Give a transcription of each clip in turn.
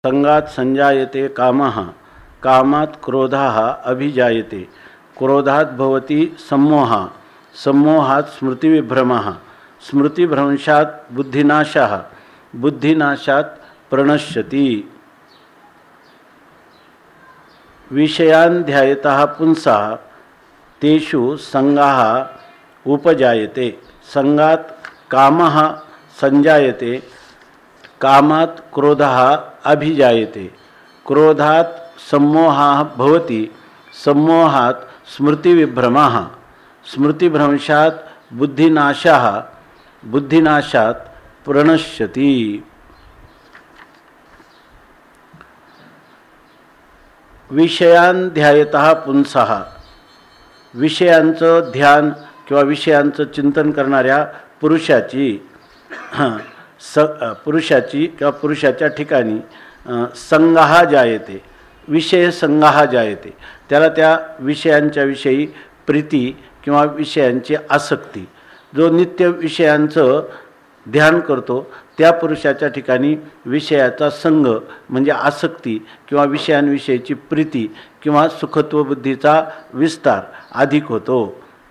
संगात संजायते कामः कामात् क्रोधः अभिजायते क्रोधात् भवति सम्मोहः सम्मोहात् स्मृतिविभ्रमः स्मृतिभ्रंशात् बुद्धिनाशः बुद्धिनाशात् प्रणश्यति। विषयान् ध्यायतः पुंसः तेषु संगाः उपजायते संगात् कामः संजायते कामात् क्रोधः अभिजायते क्रोधात् सम्मोहः भवति सम्मोहात् स्मृतिविभ्रमः स्मृतिभ्रंशात् बुद्धिनाशः बुद्धिनाशात् प्रणश्यति। विषयान् ध्यायतः पुंसः विषयांचं ध्यान किंवा विषयांचं चिंतन करणाऱ्या पुरुषाची पुरुषाची किंवा पुरुषाच्या ठिकाणी संगाह जायते विषय संगाह जायते त्याला त्या विषयांच्या विषयी प्रीती किंवा विषयांची आसक्ती जो नित्य विषयांचं ध्यान करतो त्या पुरुषाच्या ठिकाणी विषयाचा संग म्हणजे आसक्ती किंवा विषयांविषयीची प्रीती किंवा सुखत्व बुद्धीचा विस्तार अधिक होतो।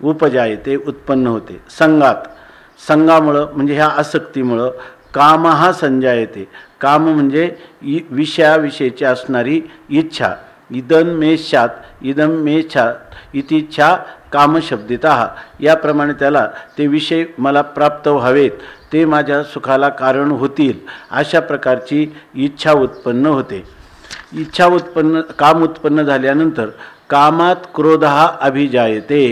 उपजायते उत्पन्न होते संगात संगामुळं म्हणजे ह्या आसक्तीमुळं कामः संजायते काम म्हणजे विषयाविषयीची असणारी इच्छा इदं मे स्यात् इति इच्छा कामशब्दितः याप्रमाणे त्याला ते विषय मला प्राप्त व्हावेत ते माझ्या सुखाला कारण होतील अशा प्रकारची इच्छा उत्पन्न होते। इच्छा उत्पन्न काम उत्पन्न झाल्यानंतर कामात क्रोधः अभिजायते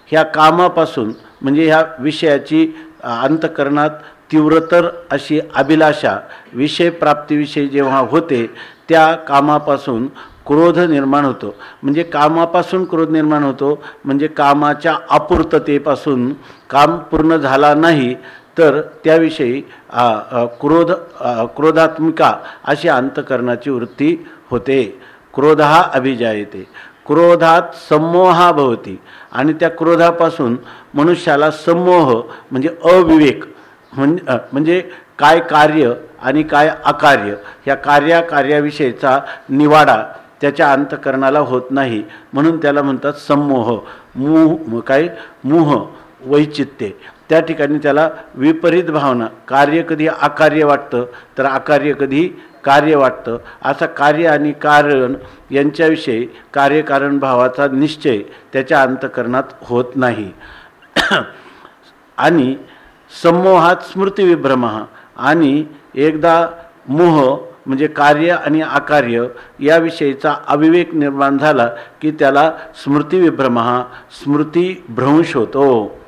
ह्या कामापासून म्हणजे ह्या विषयाची अंतःकरणात तीव्रतर अशी अभिलाषा विषय प्राप्तीविषयी जेव्हा होते त्या कामापासून क्रोध निर्माण होतो म्हणजे कामापासून क्रोध निर्माण होतो म्हणजे कामाच्या अपूर्ततेपासून काम पूर्ण झाला नाही तर त्याविषयी क्रोधात्मिका अशी अंतःकरणाची वृत्ती होते। क्रोधः अभिजायते क्रोधात सम्मोहः भवति आणि त्या क्रोधापासून मनुष्याला सम्मोह म्हणजे अविवेक म्हणजे काय कार्य आणि काय अकार्य ह्या कार्याविषयीचा निवाडा त्याच्या अंतःकरणाला होत नाही म्हणून त्याला म्हणतात सम्मोह मोह वैचित्य त्या ठिकाणी त्याला विपरीत भावना कार्य कधी अकार्य वाटतं तर अकार्य कधी कार्य वाटतं असा कार्य आणि कारण यांच्याविषयी कार्यकारण भावाचा निश्चय त्याच्या अंतःकरणात होत नाही। आणि सम्मोहात स्मृतिविभ्रमः आणि एकदा मोह म्हणजे कार्य आणि अकार्य याविषयीचा अविवेक निर्माण झाला की त्याला स्मृतिविभ्रमः स्मृतिभ्रंश होतो।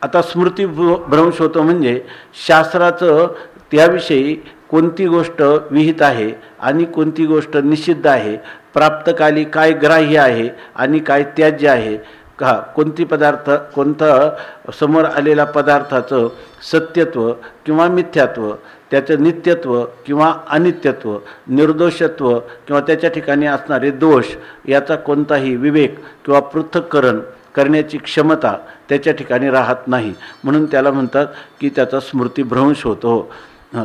आता स्मृतिभ्रंश होतो म्हणजे शास्त्राचं त्याविषयी कोणती गोष्ट विहित आहे आणि कोणती गोष्ट निषिद्ध आहे प्राप्तकाली काय ग्राह्य आहे आणि काय त्याज्य आहे का कोणतं समोर आलेल्या पदार्थाचं सत्यत्व किंवा मिथ्यात्व त्याचं नित्यत्व किंवा अनित्यत्व निर्दोषत्व किंवा त्याच्या ठिकाणी असणारे दोष याचा कोणताही विवेक किंवा पृथक्करण करण्याची क्षमता त्याच्या ठिकाणी राहत नाही म्हणून त्याला म्हणतात की त्याचा स्मृतिभ्रंश होतो।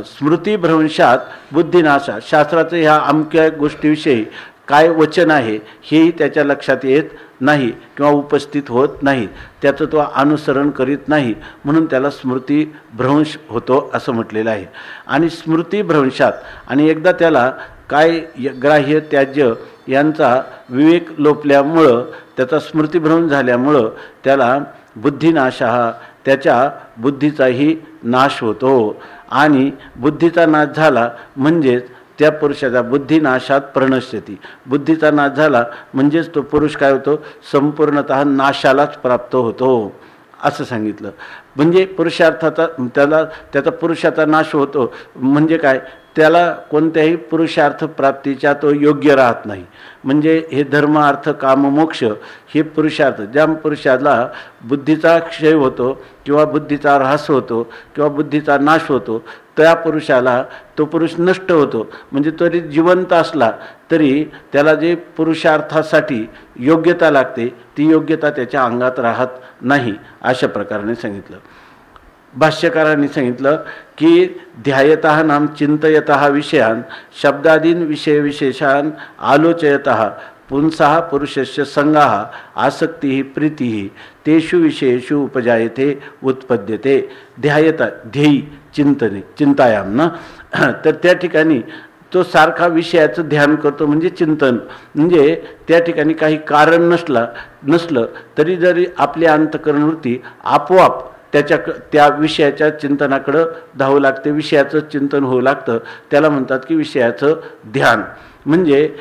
स्मृतिभ्रंशात बुद्धिनाशा शास्त्राचं ह्या अमक्या गोष्टीविषयी काय वचन आहे हेही त्याच्या लक्षात येत नाही किंवा उपस्थित होत नाही त्याचं तो अनुसरण करीत नाही म्हणून त्याला स्मृतिभ्रंश होतो असं म्हटलेलं आहे। आणि स्मृतिभ्रंशात आणि एकदा त्याला काय ग्राह्य त्याज्य यांचा विवेक लोपल्यामुळं त्याचा स्मृतिभ्रंश झाल्यामुळं त्याला बुद्धिनाशः त्याच्या बुद्धीचाही नाश होतो आणि बुद्धीचा नाश झाला म्हणजेच त्या पुरुषाचा बुद्धिनाशात प्रणश्यती बुद्धीचा नाश झाला म्हणजेच तो पुरुष काय होतो संपूर्णतः नाशालाच प्राप्त होतो असं सांगितलं। म्हणजे पुरुषार्थाचा त्याचा पुरुषाचा नाश होतो म्हणजे काय त्याला कोणत्याही पुरुषार्थ प्राप्तीचा तो योग्य राहत नाही म्हणजे हे धर्म अर्थ काम मोक्ष हे पुरुषार्थ ज्या पुरुषाला बुद्धीचा क्षय होतो किंवा बुद्धीचा ऱ्हास होतो किंवा बुद्धीचा नाश होतो त्या पुरुषाला तो पुरुष नष्ट होतो म्हणजे तरी जिवंत असला तरी त्याला जे पुरुषार्थासाठी योग्यता लागते ती योग्यता त्याच्या अंगात राहत नाही अशा प्रकारे सांगितलं। भाष्यकारांनी सांगितलं की ध्यायतः नाम चिंतयतः विषयान शब्दादीन विषय विशेषान आलोचयतः पुंसः पुरुषस्य संगाः आसक्तिः प्रीतिः तेषु विषयेषु उपजायते उत्पद्यते ध्यायता ध्येयी चिंतने चिंतायाम ना तर त्या ठिकाणी तो सारखा विषयाचं ध्यान करतो म्हणजे चिंतन म्हणजे त्या ठिकाणी काही कारण नसलं तरी जरी आपली अंतःकरणवृत्ती आपोआप त्या विषयाच्या चिंतनाकडं धावू लागते विषयाचं चिंतन होऊ लागतं त्याला म्हणतात की विषयाचं ध्यान म्हणजे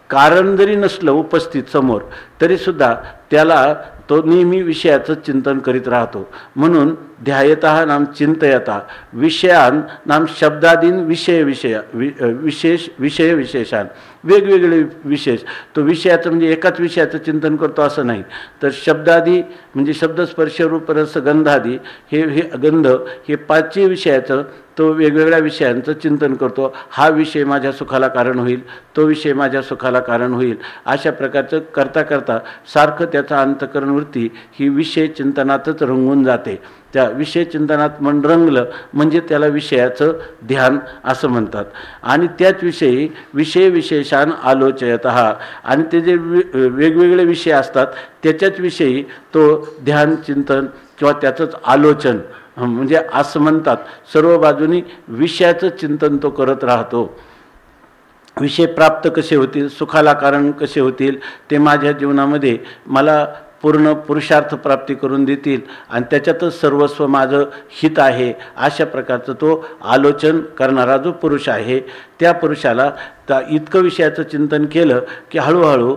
कारण जरी नसलं उपस्थित समोर तरीसुद्धा त्याला तो नेहमी विषयाचं चिंतन करीत राहतो म्हणून ध्यायतः नाम चिंतयता विषयान नाम शब्दादीन विशेष विशेषान वेगवेगळे विशेष तो विषयाचं म्हणजे एकाच विषयाचं चिंतन करतो असं नाही तर शब्दादी म्हणजे शब्दस्पर्श रूप रस गंधादी हे गंध हे पाचही विषयाचं तो वेगवेगळ्या विषयांचं चिंतन करतो हा विषय माझ्या सुखाला कारण होईल तो विषय माझ्या सुखाला कारण होईल अशा प्रकारचं करता करता सारखं त्याचा अंतःकरणवृत्ती ही विषय चिंतनातच रंगून जाते त्या विषय चिंतनात मन रंगलं म्हणजे त्याला विषयाचं ध्यान असं म्हणतात आणि त्याच विषयी विषय विशेषान आलोचयतः आणि ते जे वेगवेगळे विषय असतात त्याच्याच विषयी तो ध्यान चिंतन किंवा त्याचंच आलोचन म्हणजे असं म्हणतात सर्व बाजूनी विषयाचं चिंतन तो करत राहतो विषय प्राप्त कसे होतील सुखाला कारण कसे होतील ते माझ्या जीवनामध्ये मला पूर्ण पुरुषार्थ प्राप्ती करून देतील आणि त्याच्यातच सर्वस्व माझं हित आहे अशा प्रकारचं तो आलोचन करणारा जो पुरुष आहे त्या पुरुषाला इतकं विषयाचं चिंतन केलं की हळूहळू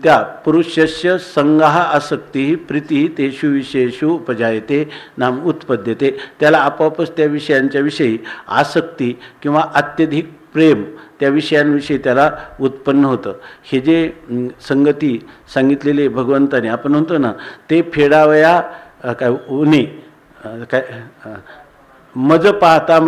त्या पुरुषस्य संगाः आसक्ती प्रीती तेषु विषयेषु उपजायते नाम उत्पद्यते त्याला आपोआपच त्या विषयांच्या विषयी आसक्ती किंवा अत्यधिक प्रेम त्या विषयांविषयी त्याला उत्पन्न होतं हे जे संगती सांगितलेली भगवंताने आपण म्हणतो ना ते फेडावया काय उणे काय मज पाहता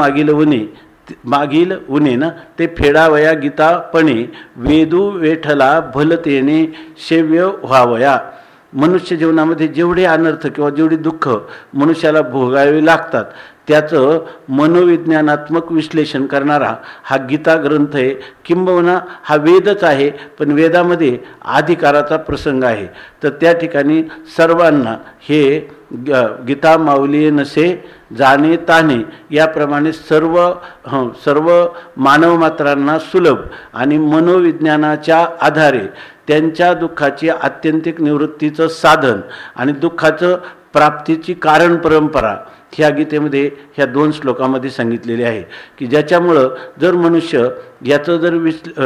मागील उणे ना ते फेडावया गीतापणे वेदू वेठला भलतेने सेव्य व्हावया मनुष्य जीवनामध्ये जेवढे अनर्थ किंवा जेवढी दुःख मनुष्याला भोगावे लागतात त्याचं मनोविज्ञानात्मक विश्लेषण करणारा हा गीता ग्रंथ आहे किंबहुना हा वेदच आहे पण वेदामध्ये अधिकाराचा प्रसंग आहे तर त्या ठिकाणी सर्वांना हे गीता माऊली नसे जाणे ताने याप्रमाणे सर्व मानव मात्रांना सुलभ आणि मनोविज्ञानाच्या आधारे त्यांच्या दुःखाची आत्यंतिक निवृत्तीचं साधन आणि दुःखाचं प्राप्तीची कारण परंपरा ह्या गीतेमध्ये ह्या 2 श्लोकामध्ये सांगितलेले आहे की ज्याच्यामुळं जर मनुष्य याचं जर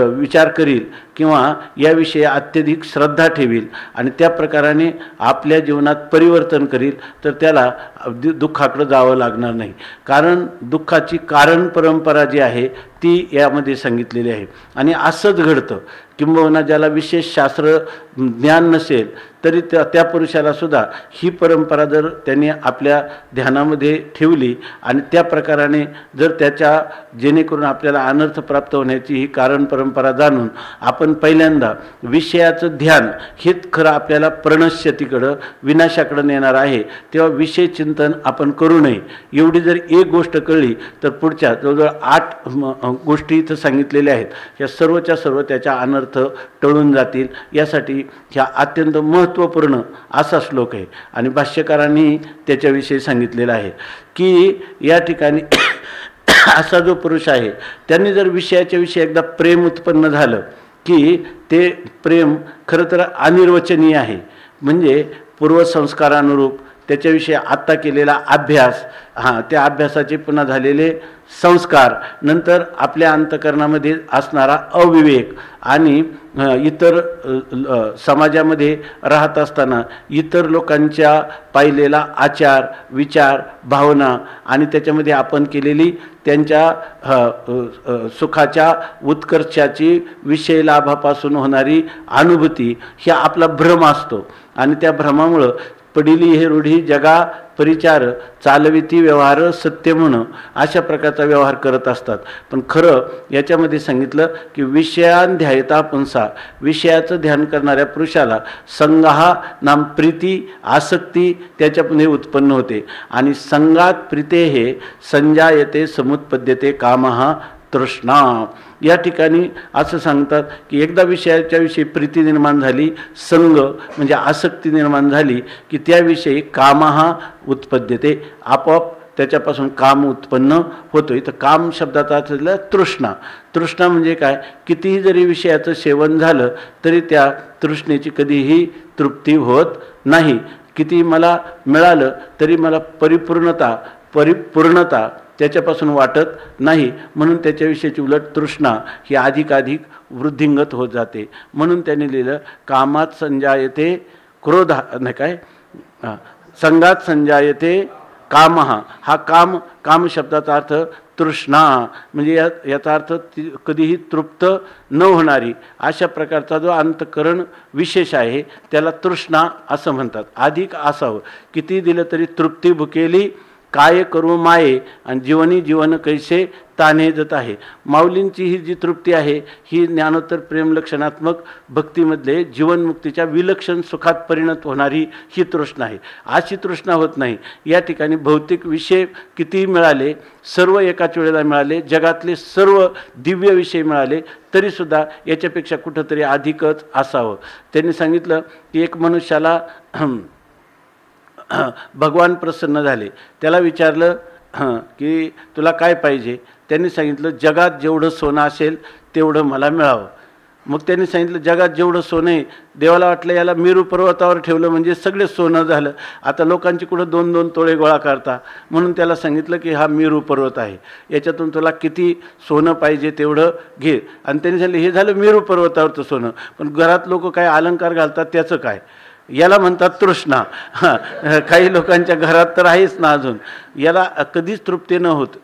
विचार करील किंवा याविषयी अत्यधिक श्रद्धा ठेवील आणि त्या प्रकाराने आपल्या जीवनात परिवर्तन करील तर त्याला दुःखाकडे जावं लागणार नाही कारण दुःखाची कारण परंपरा जी आहे ती यामध्ये सांगितलेली आहे आणि असंच घडतं किंबहुना ज्याला विशेष शास्त्र ज्ञान नसेल तरी त्या पुरुषाला सुद्धा ही परंपरा जर त्यांनी आपल्या ध्यानामध्ये ठेवली आणि त्या प्रकाराने जर त्याच्या जेणेकरून आपल्याला अनर्थ प्राप्त होण्याची ही कारण परंपरा जाणून आपण पहिल्यांदा विषयाचं ध्यान हेच खरं आपल्याला प्रणश्यतीकडं विनाशाकडं नेणार आहे तेव्हा विषय चिंतन आपण करू नये एवढी जर एक गोष्ट कळली तर पुढच्या जवळजवळ 8 गोष्टी इथं सांगितलेल्या आहेत या सर्वच्या सर्व त्याच्या अनर्थ टळून जातील यासाठी ह्या अत्यंत महत्त्वपूर्ण असा श्लोक आहे आणि भाष्यकारांनी त्याच्याविषयी सांगितलेलं आहे की या ठिकाणी असा जो पुरुष आहे त्यांनी जर विषयाच्या विषयी एकदा प्रेम उत्पन्न झालं की ते प्रेम खरं तर अनिर्वचनीय आहे म्हणजे पूर्वसंस्कारानुरूप त्याच्याविषयी आत्ता केलेला अभ्यास त्या अभ्यासाचे पुन्हा झालेले संस्कार नंतर आपल्या अंतःकरणामध्ये असणारा अविवेक आणि इतर समाजामध्ये राहत असताना इतर लोकांच्या पाहिलेला आचार विचार भावना आणि त्याच्यामध्ये आपण केलेली त्यांच्या सुखाच्या उत्कर्षाची विषय लाभापासून होणारी अनुभूती ही आपला भ्रम असतो आणि त्या भ्रमामुळं पडिली हे रूढी जगा परिचार, चालविती व्यवहार सत्य म्हण, अशा प्रकारचा व्यवहार करत असतात. पण खरं याच्यामध्ये सांगितलं की विषयान ध्यायता पुंसा, विषयाचं ध्यान करणाऱ्या पुरुषाला संगाहा नाम प्रीती आसक्ती त्याच्यापुढे उत्पन्न होते. आणि संगात प्रीते हे संजायते समुत्पद्यते कामहा तृष्णा. या ठिकाणी असं सांगतात की एकदा विषयाच्या विषयी प्रीती निर्माण झाली, संग म्हणजे आसक्ती निर्माण झाली की त्याविषयी कामहा उत्पद्यते, आपोआप त्याच्यापासून काम उत्पन्न होतो. इथं काम शब्दाचा अर्थ झाला तृष्णा. तृष्णा म्हणजे काय? कितीही जरी विषयाचं सेवन झालं तरी त्या तृष्णेची कधीही तृप्ती होत नाही. किती मला मिळालं तरी मला परिपूर्णता त्याच्यापासून वाटत नाही. म्हणून त्याच्याविषयीची उलट तृष्णा ही अधिकाधिक वृद्धिंगत होत जाते. म्हणून त्यांनी लिहिलं कामात संजायते क्रोधा, नाही काय, संगात संजायते कामहा. हा काम शब्दाचा अर्थ तृष्णा म्हणजे याचा अर्थ कधीही तृप्त न होणारी अशा प्रकारचा जो अंतःकरण विशेष आहे त्याला तृष्णा असं म्हणतात. अधिक असावं, किती दिलं तरी तृप्ती भुकेली काय करू माये, आणि जीवनी जीवन कैसे ताने जात आहे. माऊलींची ही जी तृप्ती आहे ही ज्ञानोत्तर प्रेमलक्षणात्मक भक्तीमधले जीवनमुक्तीच्या विलक्षण सुखात परिणत होणारी ही तृष्णा आहे. अशी तृष्णा होत नाही. या ठिकाणी भौतिक विषय कितीही मिळाले, सर्व एकाच वेळेला मिळाले, जगातले सर्व दिव्य विषय मिळाले तरीसुद्धा याच्यापेक्षा कुठंतरी अधिकच असावं. त्यांनी सांगितलं की एक मनुष्याला भगवान प्रसन्न झाले, त्याला विचारलं की तुला काय पाहिजे? त्यांनी सांगितलं जगात जेवढं सोनं असेल तेवढं मला मिळावं. मग त्यांनी सांगितलं जगात जेवढं सोनं आहे, देवाला वाटलं याला मेरू पर्वतावर ठेवलं म्हणजे सगळे सोनं झालं. आता लोकांची कुठं 2-2 तोळे गोळा करता. म्हणून त्याला सांगितलं की हा मेरू पर्वत आहे, याच्यातून तुला किती सोनं पाहिजे तेवढं घे. आणि त्यांनी सांगितलं हे झालं मेरू पर्वतावरचं सोनं, पण घरात लोक काय अलंकार घालतात त्याचं काय? याला म्हणतात तृष्णा. काही लोकांच्या घरात तर आहेच ना अजून, याला कधीच तृप्ती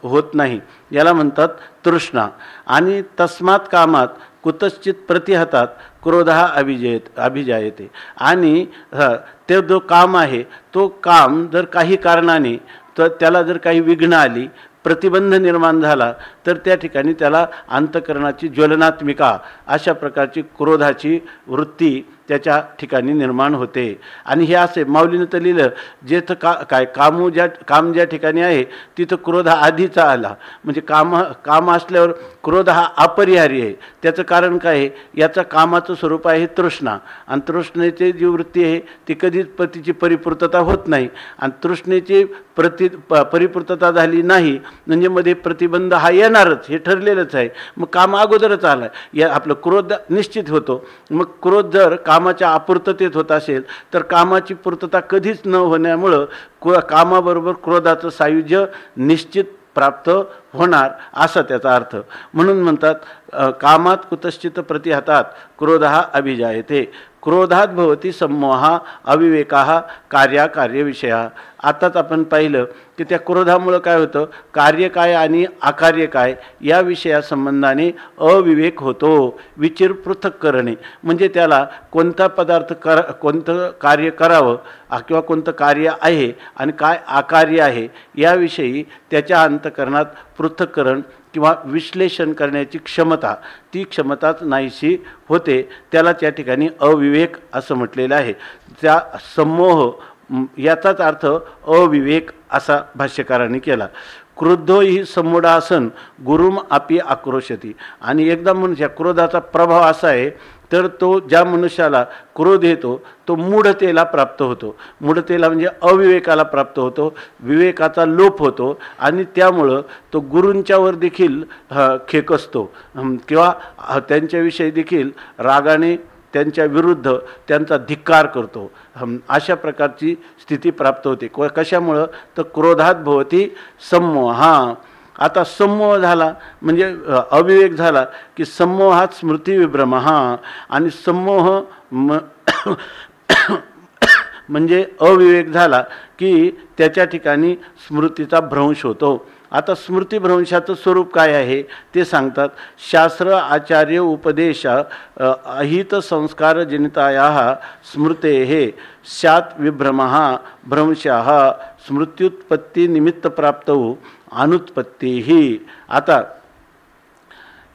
होत नाही, याला म्हणतात तृष्णा. आणि तस्मात कामात कुतश्चित प्रतिहतात क्रोधा अभिजायते. आणि ते जो काम आहे तो काम जर काही कारणाने तर त्याला जर काही विघ्न आली, प्रतिबंध निर्माण झाला तर त्या ठिकाणी त्याला अंतःकरणाची ज्वलनात्मिका अशा प्रकारची क्रोधाची वृत्ती त्याच्या ठिकाणी निर्माण होते. आणि हे असे माऊलीनं तर लिहिलं जेथं काम ज्या ठिकाणी आहे तिथं क्रोध आधीचा आला. म्हणजे काम असल्यावर क्रोध हा अपरिहार्य आहे. त्याचं कारण काय आहे? याचं कामाचं स्वरूप आहे तृष्णा, आणि तृष्णेची जी वृत्ती आहे ती कधीच तिची परिपूर्तता होत नाही. आणि तृष्णेची परिपूर्तता झाली नाही म्हणजे मध्ये प्रतिबंध हा येणारच, हे ठरलेलंच आहे. मग काम अगोदरच आलं, या आपलं क्रोध निश्चित होतो. मग क्रोध जर कामाच्या अपूर्ततेत होत असेल तर कामाची पूर्तता कधीच न होण्यामुळं कामाबरोबर क्रोधाचं सायुज्य निश्चित प्राप्त होणार असा त्याचा अर्थ. म्हणून म्हणतात कामात कुतश्चित प्रतिहतात क्रोधः अभिजायते. क्रोधात भवती सम्मोहा अविवेका कार्याकार्यविषया. आताच आपण पाहिलं की त्या क्रोधामुळं काय होतं, कार्य काय आणि अकार्य काय या विषयासंबंधाने अविवेक होतो. विचिर पृथक करणे म्हणजे त्याला कोणता पदार्थ कोणतं कार्य करावं किंवा कोणतं कार्य आहे आणि काय अकार्य आहे याविषयी त्याच्या अंतःकरणात पृथक्करण किंवा विश्लेषण करण्याची क्षमता, ती क्षमताच नाहीशी होते. त्याला त्या ठिकाणी अविवेक असं म्हटलेलं आहे. त्या सम्मोह याचाच अर्थ अविवेक असा भाष्यकारांनी केला. क्रोधो ही सम्मूढासन गुरुम अपि आक्रोशती. आणि एकदा मनुष्य क्रोधाचा प्रभाव असा आहे तर तो ज्या मनुष्याला क्रोध येतो तो मूढतेला प्राप्त होतो. मूढतेला म्हणजे अविवेकाला प्राप्त होतो, विवेकाचा लोप होतो आणि त्यामुळं तो गुरूंच्यावर देखील खेकसतो किंवा त्यांच्याविषयी देखील रागाने त्यांच्या विरुद्ध त्यांचा धिक्कार करतो. अशा प्रकारची स्थिती प्राप्त होते. कशामुळं? तर क्रोधात भवती सम्मोह. आता सम्मोह झाला म्हणजे अविवेक झाला की सम्मोहात स्मृती विभ्रम. आणि सम्मोह म्हणजे अविवेक झाला की त्याच्या ठिकाणी स्मृतीचा भ्रंश होतो. आता स्मृतिभ्रंशाचं स्वरूप काय आहे ते सांगतात. शास्त्र आचार्य उपदेश अहित संस्कार जनिताया स्मृतेः स्यात् विभ्रमः भ्रंशः स्मृत्युत्पत्ती निमित्त प्राप्तौ अनुत्पत्तीः. आता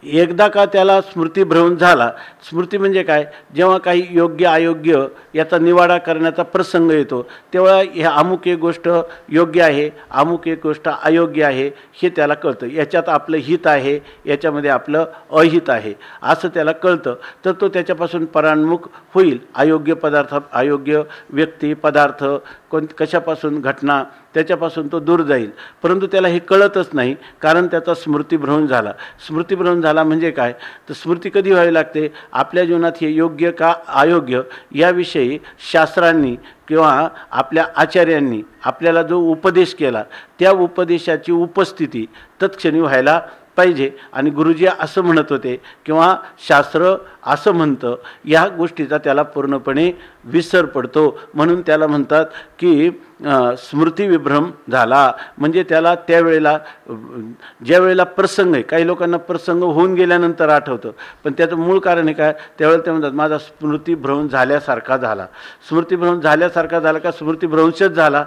एकदा का त्याला स्मृतिभ्रंश झाला, स्मृती म्हणजे काय, जेव्हा काही योग्य अयोग्य याचा निवाडा करण्याचा प्रसंग येतो तेव्हा हे अमुक एक गोष्ट योग्य आहे, अमुक एक गोष्ट अयोग्य आहे हे त्याला कळतं. याच्यात आपलं हित आहे, याच्यामध्ये आपलं अहित आहे असं त्याला कळतं. तर तो त्याच्यापासून परान्मुख होईल. अयोग्य पदार्थ, अयोग्य व्यक्ती, पदार्थ, कशापासून, घटना, त्याच्यापासून तो दूर जाईल. परंतु त्याला हे कळतच नाही, कारण त्याचा स्मृतिभ्रंश झाला. स्मृतिभ्रंश झाला म्हणजे काय, तर स्मृती कधी व्हावी लागते, आपल्या जीवनात हे योग्य का अयोग्य याविषयी शास्त्रांनी किंवा आपल्या आचार्यांनी आपल्याला जो उपदेश केला त्या उपदेशाची उपस्थिती तत्क्षणी व्हायला पाहिजे. आणि गुरुजी असं म्हणत होते किंवा शास्त्र असं म्हणतं, या गोष्टीचा त्याला पूर्णपणे विसर पडतो. म्हणून त्याला म्हणतात की स्मृतिविभ्रम झाला. म्हणजे त्याला त्यावेळेला, ज्या वेळेला प्रसंग आहे, काही लोकांना प्रसंग होऊन गेल्यानंतर आठवतं, पण त्याचं मूळ कारण आहे काय, त्यावेळेला ते म्हणतात माझा स्मृतिभ्रंश झाल्यासारखा झाला. स्मृतिभ्रंश झाल्यासारखा झाला का स्मृतिभ्रंशच झाला.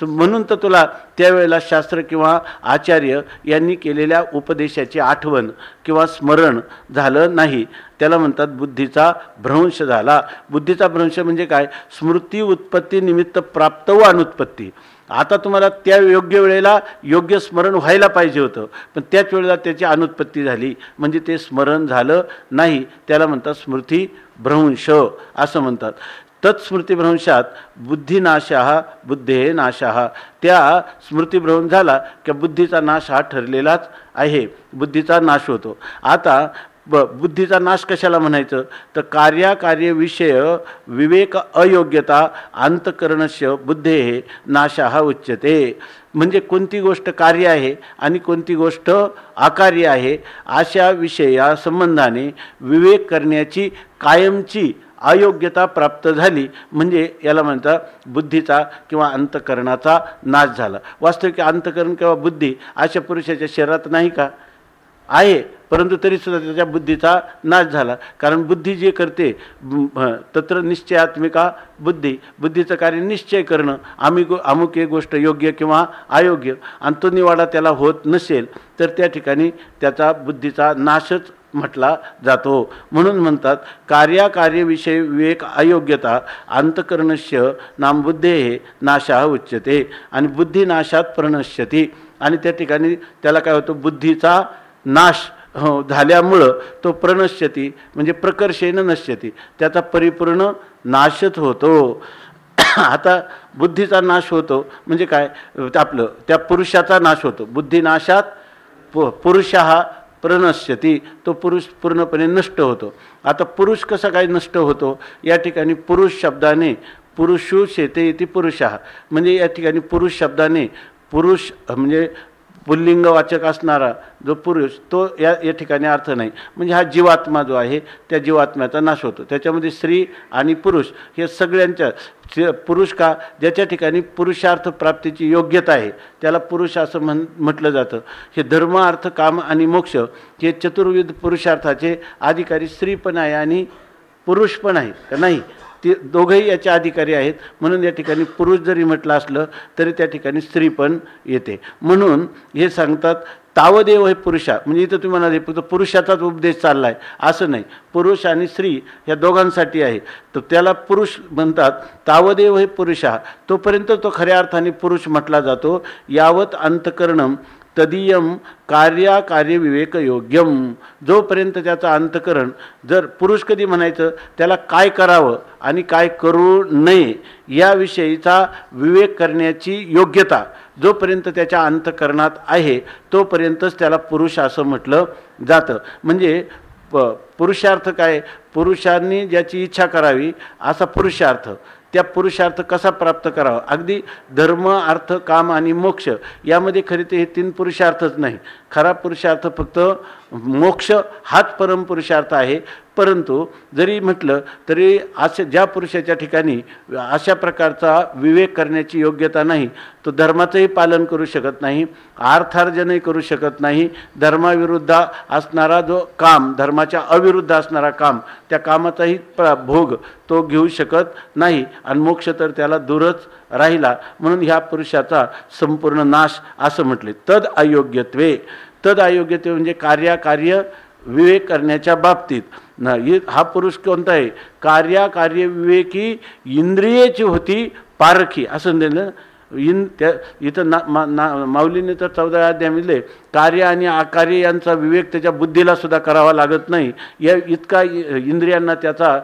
म्हणून तर तुला त्यावेळेला शास्त्र किंवा आचार्य यांनी केलेल्या उपदेशाची आठवण किंवा स्मरण झालं नाही. त्याला म्हणतात बुद्धीचा भ्रंश झाला. बुद्धीचा भ्रंश म्हणजे काय, स्मृती उत्पत्ती निमित्त प्राप्त व अनुत्पत्ती. आता तुम्हाला त्या योग्य वेळेला योग्य स्मरण व्हायला पाहिजे होतं, पण त्याच वेळेला त्याची अनुत्पत्ती झाली, म्हणजे ते स्मरण झालं नाही. त्याला म्हणतात स्मृतिभ्रंश असं म्हणतात. तत्स्मृतिभ्रंशात बुद्धिनाशः बुद्धेः नाशः. त्या स्मृतिभ्रंश झाला की बुद्धीचा नाश हा ठरलेलाच आहे, बुद्धीचा नाश होतो. आता बुद्धीचा नाश कशाला म्हणायचं, तर कार्याकार्यविषय विवेक अयोग्यता अंतकरणस्य बुद्धेः नाशः उच्यते. म्हणजे कोणती गोष्ट कार्य आहे आणि कोणती गोष्ट अकार्य आहे अशा विषया संबंधाने विवेक करण्याची कायमची अयोग्यता प्राप्त झाली, म्हणजे याला म्हणतात बुद्धीचा किंवा अंतकरणाचा नाश झाला. वास्तविक अंतकरण किंवा बुद्धी अशा पुरुषाच्या शरीरात नाही का, आहे, परंतु तरीसुद्धा त्याच्या बुद्धीचा नाश झाला. कारण बुद्धी जे करते तत्र निश्चयात्मिका बुद्धी, बुद्धीचं कार्य निश्चय करणं, अमुक एक गोष्ट योग्य किंवा अयोग्य, आणि तो निवाडा त्याला होत नसेल तर त्या ठिकाणी त्याचा बुद्धीचा नाशच म्हटला जातो. म्हणून म्हणतात कार्याकार्यविषय विवेक अयोग्यता अंतकरणस्य नाम बुद्धेः नाशः उच्यते. आणि बुद्धिनाशात प्रणश्यती. आणि त्या ठिकाणी त्याला काय होतं, बुद्धीचा नाश झाल्यामुळं तो प्रणश्यती म्हणजे प्रकर्षेन नश्यती, त्याचा परिपूर्ण नाशच होतो. आता बुद्धीचा नाश होतो म्हणजे काय, आपलं त्या पुरुषाचा नाश होतो. बुद्धिनाशात पुरुषः प्रणश्यती, तो पुरुष पूर्णपणे नष्ट होतो. आता पुरुष कसा काय नष्ट होतो, या ठिकाणी पुरुष शब्दाने पुरुषो शेते इति पुरुषः, म्हणजे या ठिकाणी पुरुष शब्दाने पुरुष म्हणजे पुल्लिंगवाचक असणारा जो पुरुष तो या ठिकाणी अर्थ नाही. म्हणजे हा जीवात्मा जो आहे त्या जीवात्म्याचा नाश होतो. त्याच्यामध्ये स्त्री आणि पुरुष हे सगळ्यांच्या, पुरुष का, ज्याच्या ठिकाणी पुरुषार्थ प्राप्तीची योग्यता आहे त्याला पुरुष असं म्हटलं जातं. हे धर्म अर्थ काम आणि मोक्ष हे चतुर्विध पुरुषार्थाचे अधिकारी स्त्री पण आहे आणि पुरुष पण आहे का नाही, ते दोघंही याचे अधिकारी आहेत. म्हणून या ठिकाणी पुरुष जरी म्हटलं असलं तरी त्या ठिकाणी स्त्री पण येते. म्हणून हे सांगतात तावदेव हे पुरुषा, म्हणजे इथं तुम्ही म्हणाले फक्त पुरुषाचाच उपदेश चालला आहे असं नाही, पुरुष आणि स्त्री या दोघांसाठी आहे. तर त्याला पुरुष म्हणतात. तावदेव हे पुरुषा, तोपर्यंत तो खऱ्या अर्थाने पुरुष म्हटला जातो. यावत अंतकरणम तदीयम कार्याकार्य विवेक योग्यम, जोपर्यंत त्याचा अंतकरण, जर पुरुष कधी म्हणायचं त्याला काय करावं आणि काय करू नये याविषयीचा विवेक करण्याची योग्यता जोपर्यंत त्याच्या अंतकरणात आहे तोपर्यंतच त्याला पुरुष असं म्हटलं जातं. म्हणजे पुरुषार्थ काय, पुरुषांनी ज्याची इच्छा करावी असा पुरुषार्थ, त्या पुरुषार्थ कसा प्राप्त करावा, अगदी धर्म अर्थ काम आणि मोक्ष यामध्ये खरे ते हे तीन पुरुषार्थच नाही. खरा पुरुषार्थ फक्त मोक्ष हाच परमपुरुषार्थ आहे. परंतु जरी म्हटलं तरी अशा ज्या पुरुषाच्या ठिकाणी अशा प्रकारचा विवेक करण्याची योग्यता नाही, तो धर्माचंही पालन करू शकत नाही, अर्थार्जनही करू शकत नाही, धर्माविरुद्ध असणारा जो काम, धर्माच्या अविरुद्ध असणारा काम, त्या कामाचाही भोग तो घेऊ शकत नाही आणि मोक्ष तर त्याला दूरच राहिला. म्हणून ह्या पुरुषाचा संपूर्ण नाश असं म्हटले. तद अयोग्यत्वे, तद अयोग्यत्वे म्हणजे कार्य विवेक करण्याच्या बाबतीत हा पुरुष कोणता आहे? कार्य विवेकी इंद्रियेची होती पारखी असं दिलं. इथं माऊलीने तर 14व्या अध्यायामध्ये कार्य आणि अकार्य यांचा विवेक त्याच्या बुद्धीला सुद्धा करावा लागत नाही, या इतका इंद्रियांना त्याचा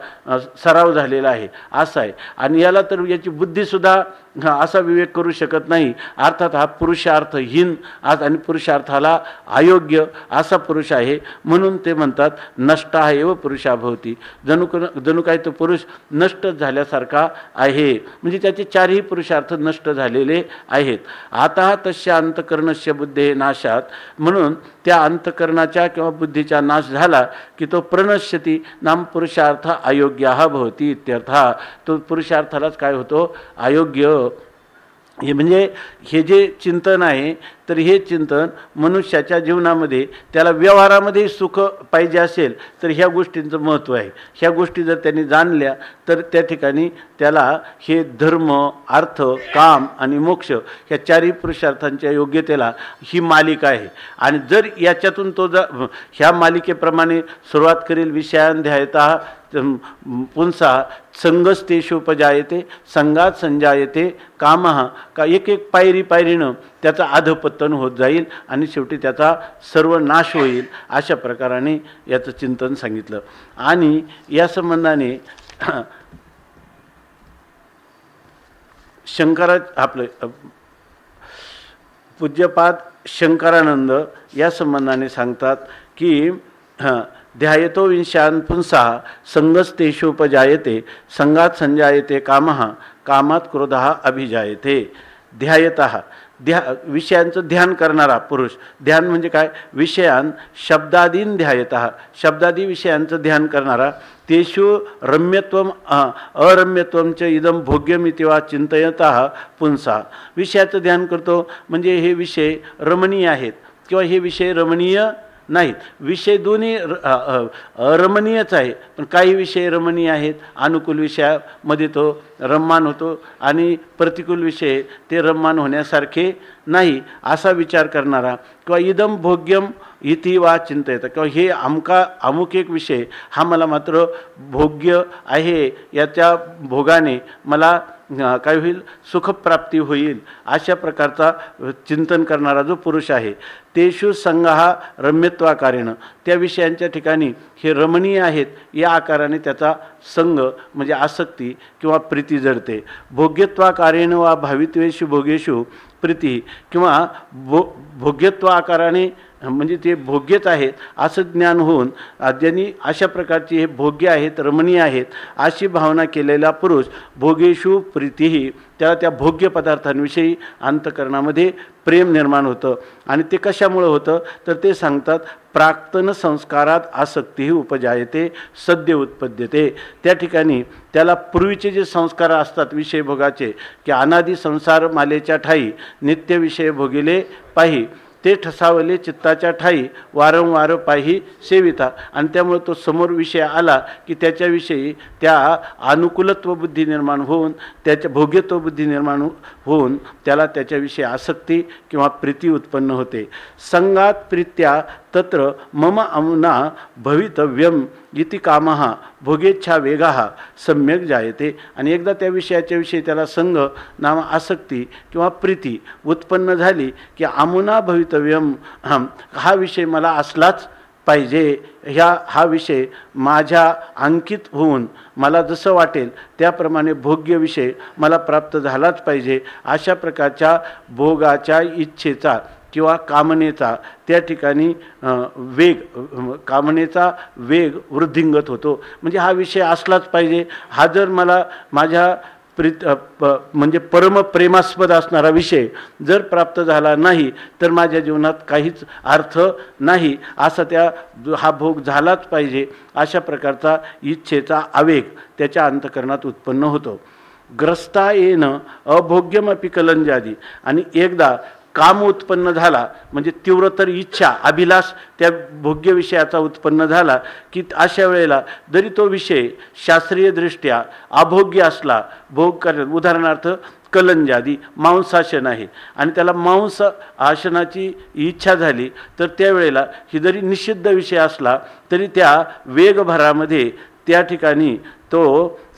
सराव झालेला आहे असं आहे. आणि याला तर याची बुद्धीसुद्धा असा विवेक करू शकत नाही. अर्थात हा पुरुषार्थहीन आणि पुरुषार्थाला अयोग्य असा पुरुष आहे. म्हणून ते म्हणतात नष्ट आहे व पुरुषाभवती, जणू काही तो पुरुष नष्ट झाल्यासारखा आहे. म्हणजे त्याचे चारही पुरुषार्थ नष्ट झालेले आहेत. आता तस्या अंतकरणस्य बुद्धे नाशात, म्हणून त्या अंतकरणाच्या किंवा बुद्धीचा नाश झाला की तो प्रणश्यती नाम पुरुषार्थ अयोग्य भवती इत्यर्थ. तो पुरुषार्थालाच काय होतो? अयोग्य. हे म्हणजे हे जे चिंतन आहे तर हे चिंतन मनुष्याच्या जीवनामध्ये त्याला व्यवहारामध्ये सुख पाहिजे असेल तर ह्या गोष्टींचं महत्त्व आहे. ह्या गोष्टी जर त्यांनी जाणल्या तर त्या ठिकाणी त्याला हे धर्म, अर्थ, काम आणि मोक्ष ह्या चारही पुरुषार्थांच्या योग्यतेला ही मालिका आहे. आणि जर याच्यातून तो जर ह्या मालिकेप्रमाणे सुरुवात करेल विषयाध्यायतः पुंसा संगस्तेषुपजायते संगात संजायते कामः, का एक एक पायरीनं त्याचा अधपतन होत जाईल आणि शेवटी त्याचा सर्व नाश होईल. अशा प्रकाराने याचं चिंतन सांगितलं. आणि या संबंधाने आपले पूज्यपाद शंकरानंद या संबंधाने सांगतात की ध्यायतो विंशान पुंसा संगस्तेषुपजायते संगात संजायते कामः कामात क्रोधः अभिजायते. ध्यायतः विषयांचं ध्यान करणारा पुरुष. ध्यान म्हणजे काय? विषयान शब्दादीन ध्यायतः, शब्दादी विषयांचं ध्यान करणारा. तेषु रम्यत्वम अरम्यत्वम च इदम भोग्यमिति वा चिंतयतः पुंसा. विषयाचं ध्यान करतो म्हणजे हे विषय रमणीय आहेत किंवा हे विषय रमणीय नाहीत. विषय दोन्ही रमणीयच आहे, पण काही विषय रमणीय आहेत, अनुकूल विषयामध्ये तो रममान होतो आणि प्रतिकूल विषय ते रममान होण्यासारखे नाही असा विचार करणारा. किंवा इदम भोग्यम इति वा चिंतयत, किंवा हे अमुक एक विषय हा मला मात्र भोग्य आहे, याच्या भोगाने मला काय होईल? सुखप्राप्ती होईल, अशा प्रकारचा चिंतन करणारा जो पुरुष आहे. तेषु संगहा रम्यत्वाकारेण, त्या विषयांच्या ठिकाणी हे रमणीय आहेत या आकाराने त्याचा संग म्हणजे आसक्ती किंवा प्रीती जडते. भोग्यत्वाकारेण वा भावित्वेषु भोगेषु प्रीती, किंवा भोग्यत्व आकाराने म्हणजे ते भोग्यच आहेत असं ज्ञान होऊन ज्यांनी अशा प्रकारची हे भोग्य आहेत, रमणीय आहेत अशी भावना केलेला पुरुष भोगेषु प्रीतीही, त्याला त्या भोग्य पदार्थांविषयी अंतकरणामध्ये प्रेम निर्माण होतं. आणि ते कशामुळं होतं तर ते सांगतात प्राक्तन संस्कारात आसक्तीही उपजायते सद्य उत्पद्यते. त्या ठिकाणी त्याला पूर्वीचे जे संस्कार असतात विषय भोगाचे, की अनादि संसार मालेच्या ठाई नित्य विषय भोगिले पाही, ते ठसावले चित्ताच्या ठाई वारंवार पाही सेविता. आणि त्यामुळे तो समोर विषय आला की त्याच्याविषयी त्या अनुकूलत्व बुद्धी निर्माण होऊन, त्याच्या भोग्यत्व बुद्धी निर्माण होऊन त्याला त्याच्याविषयी आसक्ती किंवा प्रीती उत्पन्न होते. संगात प्रीत्या तत्र मम अमुना भवितव्यम इति कामः भोगेच्छा वेगाः सम्यक जायते. आणि एकदा त्या विषयाच्या विषयी त्याला संग नाम आसक्ती किंवा प्रीती उत्पन्न झाली की अमुना भवितव्यम, हा विषय मला असलाच पाहिजे, हा विषय माझ्या अंकित होऊन मला जसं वाटेल त्याप्रमाणे भोग्य विषय मला प्राप्त झालाच पाहिजे. अशा प्रकारच्या भोगाच्या इच्छेचा किंवा कामनेचा त्या ठिकाणी कामनेचा वेग वृद्धिंगत होतो. म्हणजे हा विषय असलाच पाहिजे, हा जर मला माझ्या म्हणजे परमप्रेमास्पद असणारा विषय जर प्राप्त झाला नाही तर माझ्या जीवनात काहीच अर्थ नाही, असा हा भोग झालाच पाहिजे अशा प्रकारचा इच्छेचा आवेग त्याच्या अंतःकरणात उत्पन्न होतो. ग्रस्ता येणं अभोग्यमपि कलंजादी. आणि एकदा काम उत्पन्न झाला म्हणजे तीव्रतर इच्छा अभिलाष त्या भोग्य विषयाचा उत्पन्न झाला की अशा वेळेला जरी तो विषय शास्त्रीयदृष्ट्या अभोग्य असला, भोग कर उदाहरणार्थ कलंजादी मांसाशन आहे आणि त्याला मांस आशनाची इच्छा झाली तर त्यावेळेला ही जरी निषिद्ध विषय असला तरी त्या वेगभरामध्ये त्या ठिकाणी तो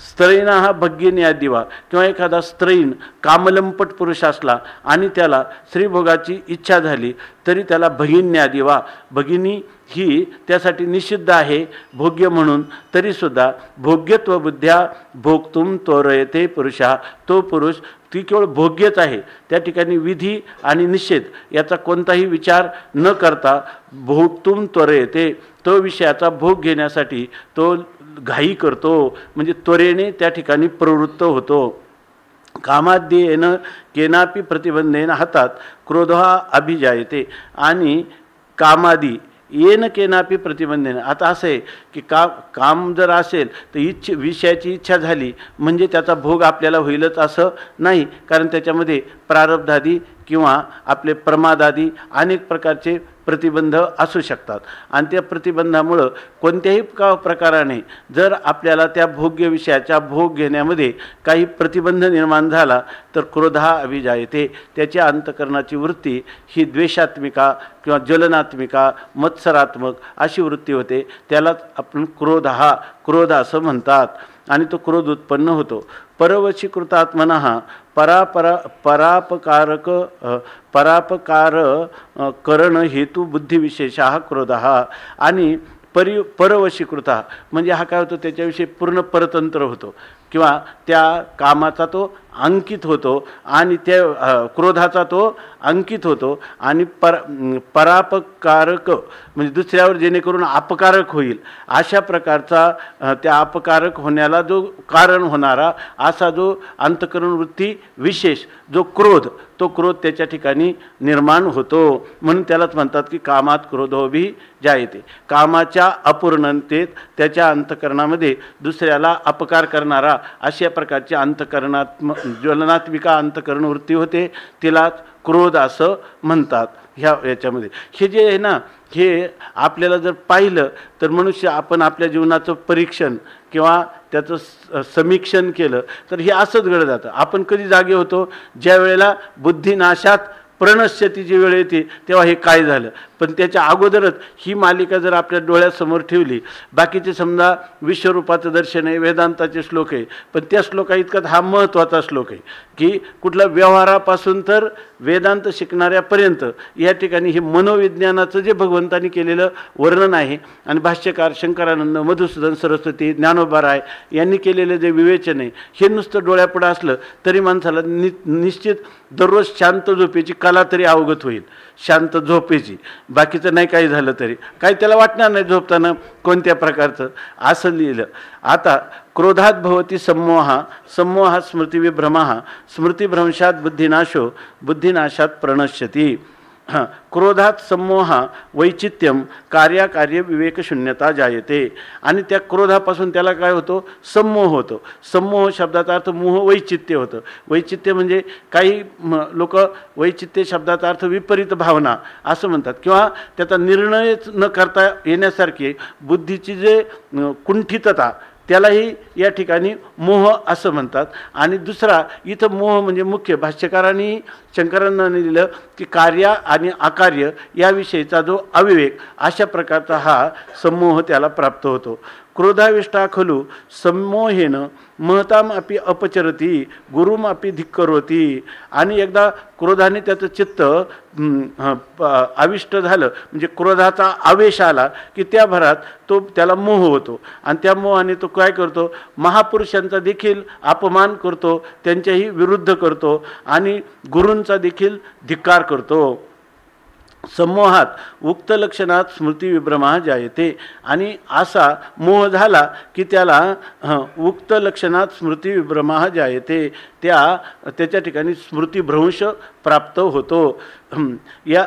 स्त्रैण हा भगिनी दिवा किंवा एखादा स्त्रैण कामलंपट पुरुष असला आणि त्याला स्त्रीभोगाची इच्छा झाली तरी त्याला भगिन्या दिवा, भगिनी ही त्यासाठी निषिद्ध आहे भोग्य म्हणून, तरीसुद्धा भोग्यत्व बुद्ध्या भोगतुम त्वरयते पुरुषा. तो पुरुष ती केवळ भोग्यच आहे, त्या ठिकाणी विधी आणि निषेध याचा कोणताही विचार न करता भोगतुम त्वरयते, तो विषयाचा भोग घेण्यासाठी तो घाई करतो, म्हणजे त्वरेने त्या ठिकाणी प्रवृत्त होतो. कामाद्येन केनापि प्रतिबंधेन हातात क्रोधः अभिजायते. आणि कामादी येन केनापि प्रतिबंधेन, आता असं आहे की काम जर असेल तर विषयाची इच्छा झाली म्हणजे त्याचा भोग आपल्याला होईलच असं नाही, कारण त्याच्यामध्ये प्रारब्धादी किंवा आपले प्रमादादी अनेक प्रकारचे प्रतिबंध असू शकतात. आणि त्या प्रतिबंधामुळं कोणत्याही प्रकाराने जर आपल्याला त्या भोग्य विषयाचा भोग घेण्यामध्ये काही प्रतिबंध निर्माण झाला तर क्रोधा अभिजायते. त्याच्या अंतःकरणाची वृत्ती ही द्वेषात्मिका किंवा ज्वलनात्मिका मत्सरात्मक अशी वृत्ती होते. त्यालाच आपण क्रोध असं म्हणतात आणि तो क्रोध उत्पन्न होतो. परवशीकृतात्मनः परापकार करण हेतू बुद्धिविशेषः क्रोधः. आणि परवशीकृता म्हणजे हा काय होतो, त्याच्याविषयी पूर्ण परतंत्र होतो किंवा त्या कामाचा तो अंकित होतो आणि त्या क्रोधाचा तो अंकित होतो. आणि परापकारक म्हणजे दुसऱ्यावर जेणेकरून अपकारक होईल अशा प्रकारचा त्या अपकारक होण्याला जो कारण होणारा असा जो अंतःकरण वृत्ती विशेष जो क्रोध, तो क्रोध त्याच्या ठिकाणी निर्माण होतो. म्हणून त्यालाच म्हणतात की कामात क्रोधोभी जायते. कामाच्या अपूर्णतेत त्याच्या अंतःकरणामध्ये दुसऱ्याला अपकार करणारा अशा प्रकारची ज्वलनात्मिका अंतःकरण वृत्ती होते, तिलाच क्रोध असं म्हणतात. याच्यामध्ये हे जे आहे ना, हे आपल्याला जर पाहिलं तर मनुष्य आपण आपल्या जीवनाचं परीक्षण किंवा त्याचं समीक्षण केलं तर हे असंच घडत जातं. आपण कधी जागे होतो, ज्या वेळेला बुद्धिनाशात प्रणश्यतीची वेळ येते तेव्हा हे काय झालं. पण त्याच्या अगोदरच ही मालिका जर आपल्या डोळ्यासमोर ठेवली, बाकीचे समजा विश्वरूपाचं दर्शन आहे, वेदांताचे श्लोक आहे, पण त्या श्लोका इतकाच हा महत्त्वाचा श्लोक आहे की कुठल्या व्यवहारापासून तर वेदांत शिकणाऱ्यापर्यंत या ठिकाणी हे मनोविज्ञानाचं जे भगवंतांनी केलेलं वर्णन आहे आणि भाष्यकार शंकरानंद, मधुसूदन सरस्वती, ज्ञानोबा राय यांनी केलेलं जे विवेचन आहे, हे नुसतं डोळ्यापुढं असलं तरी माणसाला निश्चित दररोज शांत झोपेची कला तरी अवगत होईल. शांत झोपेची, बाकीचं नाही काही झालं तरी काही त्याला वाटणार नाही झोपताना कोणत्या प्रकारचं, असं लिहिलं. आता क्रोधात भवती सम्मोहा स्मृतिविभ्रमः स्मृतिभ्रंशात बुद्धिनाशो बुद्धिनाशात प्रणश्यती. क्रोधात सम्मोहा वैचित्यम कार्याकार्य विवेकशून्यता जायते. आणि त्या क्रोधापासून त्याला काय होतो, सम्मोह होतो. सम्मोह शब्दाचा अर्थ मोह वैचित्य होतं. वैचित्य म्हणजे काही लोक वैचित्य शब्दाचा अर्थ विपरीत भावना असं म्हणतात किंवा त्याचा निर्णयच न करता येण्यासारखी बुद्धीची जे कुंठितता त्यालाही या ठिकाणी मोह असं म्हणतात. आणि दुसरा इथं मोह म्हणजे मुख्य भाष्यकारांनी शंकरांना लिहिलं की कार्य आणि अकार्य याविषयीचा जो अविवेक अशा प्रकारचा हा सम्मोह त्याला प्राप्त होतो. क्रोधाविष्टा खलु सम्मोहेन महताम अपि अपचरती गुरुम अपि धिक्करोती. आणि एकदा क्रोधाने त्याचं चित्त आविष्ट झालं म्हणजे क्रोधाचा आवेश आला की त्या भरात तो त्याला मोह होतो आणि त्या मोहाने तो काय करतो, महापुरुषांचा देखील अपमान करतो, त्यांच्याही विरुद्ध करतो आणि गुरूंचा देखील धिक्कार करतो. समोहात उक्त लक्षणात स्मृतिविभ्रमः जायते. आणि असा मोह झाला की त्याला उक्त लक्षणात स्मृतिविभ्रमः जायते, त्याच्या ठिकाणी स्मृतिभ्रंश प्राप्त होतो. या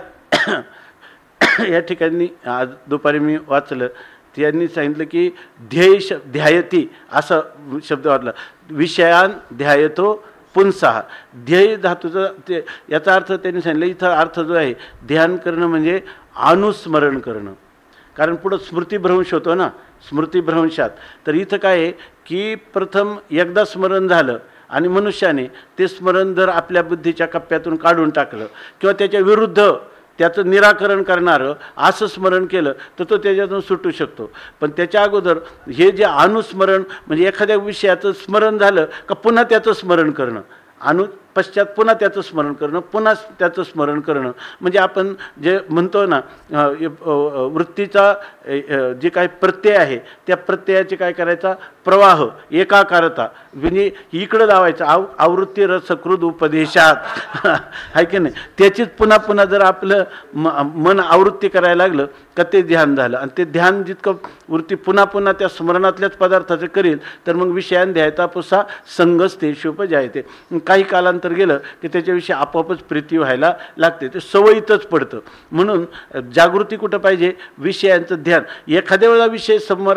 या ठिकाणी आज दुपारी मी वाचलं, त्यांनी सांगितलं की ध्यायती असा शब्द वाटला, विषयान ध्यायतो पुंसाह. ध्येय धातूचं ते याचा अर्थ त्यांनी सांगितलं, इथं अर्थ जो आहे ध्यान करणं म्हणजे अनुस्मरण करणं. कारण पुढं स्मृतिभ्रंश होतो ना, स्मृतिभ्रंशात. तर इथं काय आहे की प्रथम एकदा स्मरण झालं आणि मनुष्याने ते स्मरण जर आपल्या बुद्धीच्या कप्प्यातून काढून टाकलं किंवा त्याच्या विरुद्ध त्याचं निराकरण करणारं असं स्मरण केलं तर तो त्याच्यातून सुटू शकतो. पण त्याच्या अगोदर हे जे अनुस्मरण म्हणजे एखाद्या विषयाचं स्मरण झालं का पुन्हा त्याचं स्मरण करणं, पश्चात पुन्हा त्याचं स्मरण करणं, पुन्हा त्याचं स्मरण करणं, म्हणजे आपण जे म्हणतो ना वृत्तीचा जे काही प्रत्यय आहे त्या प्रत्ययाचे काय करायचा प्रवाह एकाकारता म्हणजे इकडं लावायचं. आवृत्ती रसकृत उपदेशात आहे की नाही, त्याचीच पुन्हा पुन्हा जर आपलं मन आवृत्ती करायला लागलं का ते ध्यान झालं. आणि ते ध्यान जितकं वृत्ती पुन्हा पुन्हा त्या स्मरणातल्याच पदार्थाचं करेल तर मग विषयान ध्यायता पुसा संगच तेशोपजायते. काही कालांतर गेलं की त्याच्याविषयी आपोआपच प्रीती व्हायला लागते, ते सवयीतच पडतं. म्हणून जागृती कुठं पाहिजे, विषयांचं ध्यान. एखाद्या वेळेला विषय समोर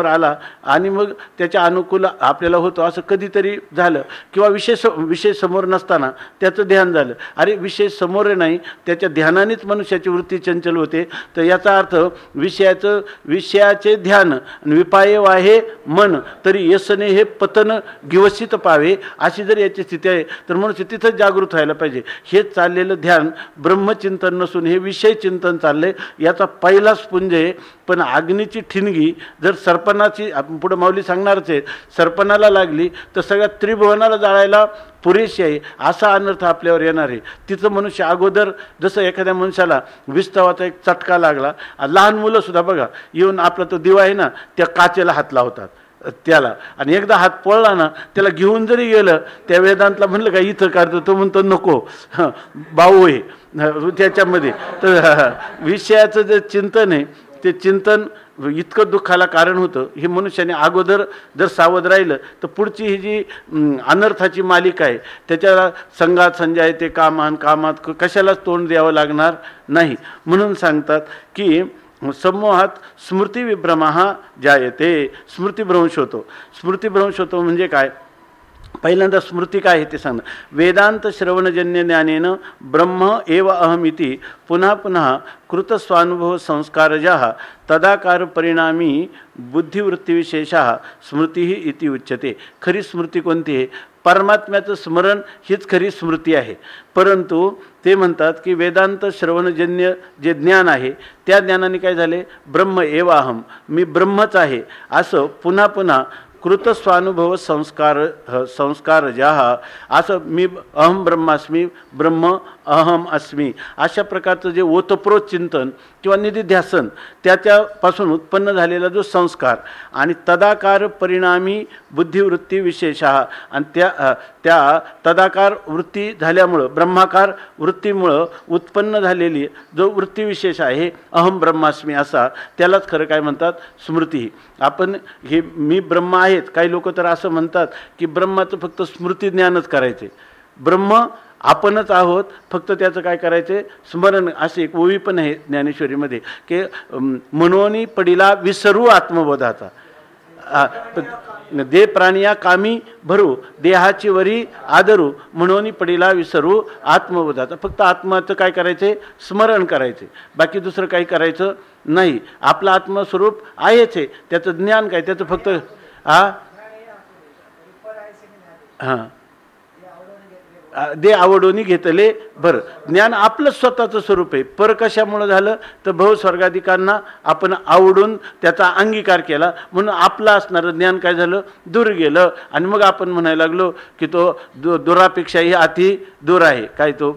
आला आणि मग त्याच्या अनुकूल आपल्याला होतो असं कधीतरी झालं, किंवा विषय समोर नसताना त्याचं ध्यान झालं, अरे विषय समोर नाही त्याच्या ध्यानानेच मनुष्याची वृत्ती चंचल होते. तर याचा अर्थ विषयाचे ध्यान विपाये वाहे मन तरी यसने हे पतन गिवसित पावे, अशी जर याची स्थिती आहे तर मनुष्य तिथंच जागृत व्हायला पाहिजे. हे चाललेलं ध्यान ब्रह्मचिंतन नसून हे विषय चिंतन चाललंय. याचा पहिलाच पुंज आहे. पण अग्नीची ठिणगी जर सर्पणाची, पुढे माऊली सांगणारच आहे, सर्पणाला लागली तर सगळ्या त्रिभुवनाला जाळायला पुरेशी आहे असा अनर्थ आपल्यावर येणार आहे. तिथं मनुष्य अगोदर जसं एखाद्या मनुष्याला विस्तवाचा एक चटका लागला, लहान मुलंसुद्धा बघा येऊन आपला तो दिवा आहे ना त्या काचेला हात लावतात त्याला, आणि एकदा हात पळला ना त्याला घेऊन जरी गेलं त्या वेदांतला म्हणलं का इथं काढतो, तो म्हणतो नको भाऊ आहे त्याच्यामध्ये. तर विषयाचं जे चिंतन आहे ते चिंतन इतकं दुःखाला कारण होतं. हे मनुष्याने अगोदर जर सावध राहिलं तर पुढची ही जी अनर्थाची मालिका आहे त्याच्या संघात संजय ते कामात कशालाच तोंड द्यावं लागणार नाही. म्हणून सांगतात की समूहात स्मृतिविभ्रमः जायते, स्मृतिभ्रंश होतो. स्मृतिभ्रंश होतो म्हणजे काय, पहिल्यांदा स्मृती काय आहे ते सांगणं. वेदांत श्रवणजन्य ज्ञानेन ब्रह्म एव अहमिति पुन्हा पुन्हा कृतस्वानुभव संस्कारजः तदाकार परिणामी बुद्धिवृत्तीविशेषः स्मृती इति उच्यते. खरी स्मृती कोणती आहे, परमात्म्याचं स्मरण हीच खरी स्मृती आहे. परंतु ते म्हणतात की वेदांत श्रवणजन्य जे ज्ञान आहे त्या ज्ञानाने काय झाले, ब्रह्म एव अहम, मी ब्रह्मच आहे असं पुन्हा पुन्हा कृतस्वानुभव संस्कार ज्या असं मी अहम ब्रह्मास्मी, ब्रह्म अहम अस्मी, अशा प्रकारचं जे ओतप्रोत चिंतन किंवा निधिध्यासन त्याच्यापासून उत्पन्न झालेला जो संस्कार आणि तदाकार परिणामी बुद्धिवृत्ती विशेषः, आणि त्या तदाकार वृत्ती झाल्यामुळं ब्रह्माकार वृत्तीमुळं उत्पन्न झालेली जो वृत्तीविशेष आहे अहम ब्रह्मास्मी असा, त्यालाच खरं काय म्हणतात स्मृती. आपण हे मी ब्रह्म आहेत, काही लोक तर असं म्हणतात की ब्रह्माचं फक्त स्मृती ज्ञानच करायचे, ब्रह्म आपणच आहोत, फक्त त्याचं काय करायचे स्मरण. असे एक ओवी पण आहे ज्ञानेश्वरीमध्ये की मनोनी पडिला विसरू आत्मबोधाचा, दे प्राणिया कामी भरू देहाची वरी आदरू म्हणून पडिला विसरू आत्मबोधाचा. फक्त आत्माचं काय करायचे स्मरण करायचे, बाकी दुसरं काही करायचं नाही. आपलं आत्मस्वरूप आहेच आहे, त्याचं ज्ञान काय, त्याचं फक्त हां दे आवडून घेतले बरं. ज्ञान आपलं स्वतःचं स्वरूप आहे. पर कशामुळं झालं तर भवस्वर्गाधिकांना आपण आवडून त्याचा अंगीकार केला म्हणून आपलं असणारं ज्ञान काय झालं दूर गेलं. आणि मग आपण म्हणायला लागलो की तो दुरापेक्षाही अति दूर आहे. काय तो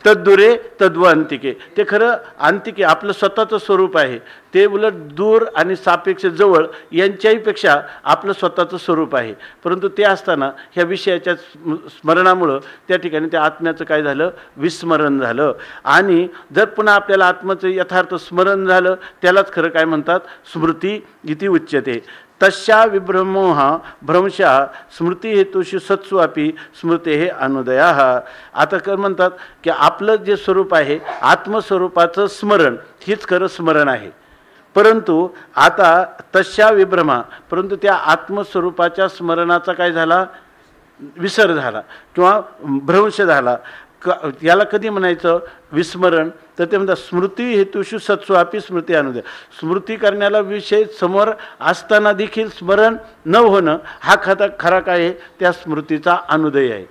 तद्दुरे तद्व अंतिके, ते खरं अंतिके आपलं स्वतःचं स्वरूप आहे, ते उलट दूर आणि सापेक्ष जवळ यांच्याही पेक्षा आपलं स्वतःचं स्वरूप आहे. परंतु ते असताना ह्या विषयाच्या स्मरणामुळं त्या ठिकाणी त्या आत्म्याचं काय झालं, विस्मरण झालं. आणि जर पुन्हा आपल्याला आत्म्याचं यथार्थ स्मरण झालं त्यालाच खरं काय म्हणतात, स्मृती इति उच्यते. तस्या विभ्रमोहा भ्रंशा स्मृती हेतुषु सत्सु अपि स्मृते हे अनुदया. आता म्हणतात की आपलं जे स्वरूप आहे आत्मस्वरूपाचं स्मरण हीच खरं स्मरण आहे. परंतु आता तस्या विभ्रमा, परंतु त्या आत्मस्वरूपाच्या स्मरणाचा काय झाला, विसर झाला किंवा भ्रंश झाला. याला कधी म्हणायचं विस्मरण, तर ते म्हणतात स्मृती हेतुषु सत्स्वापी स्मृती अनुदय. स्मृती करण्याला विषय समोर असताना देखील स्मरण न होणं हा खरा काय आहे, त्या स्मृतीचा अनुदय आहे.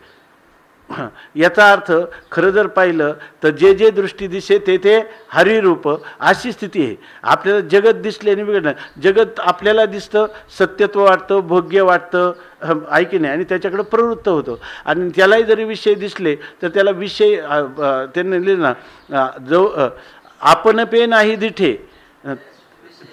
याचा अर्थ खरं जर पाहिलं तर जे जे दृष्टी दिसे ते ते हरिरूप अशी स्थिती आहे. आपल्याला जगत दिसले आणि बिघडलं, जगत आपल्याला दिसतं, सत्यत्व वाटतं, भोग्य वाटतं, आहे की नाही, आणि त्याच्याकडे प्रवृत्त होतो. आणि त्यालाही जरी विषय दिसले तर त्याला विषय त्यांनी लिहिलं ना, जो आपण पे नाही दिठे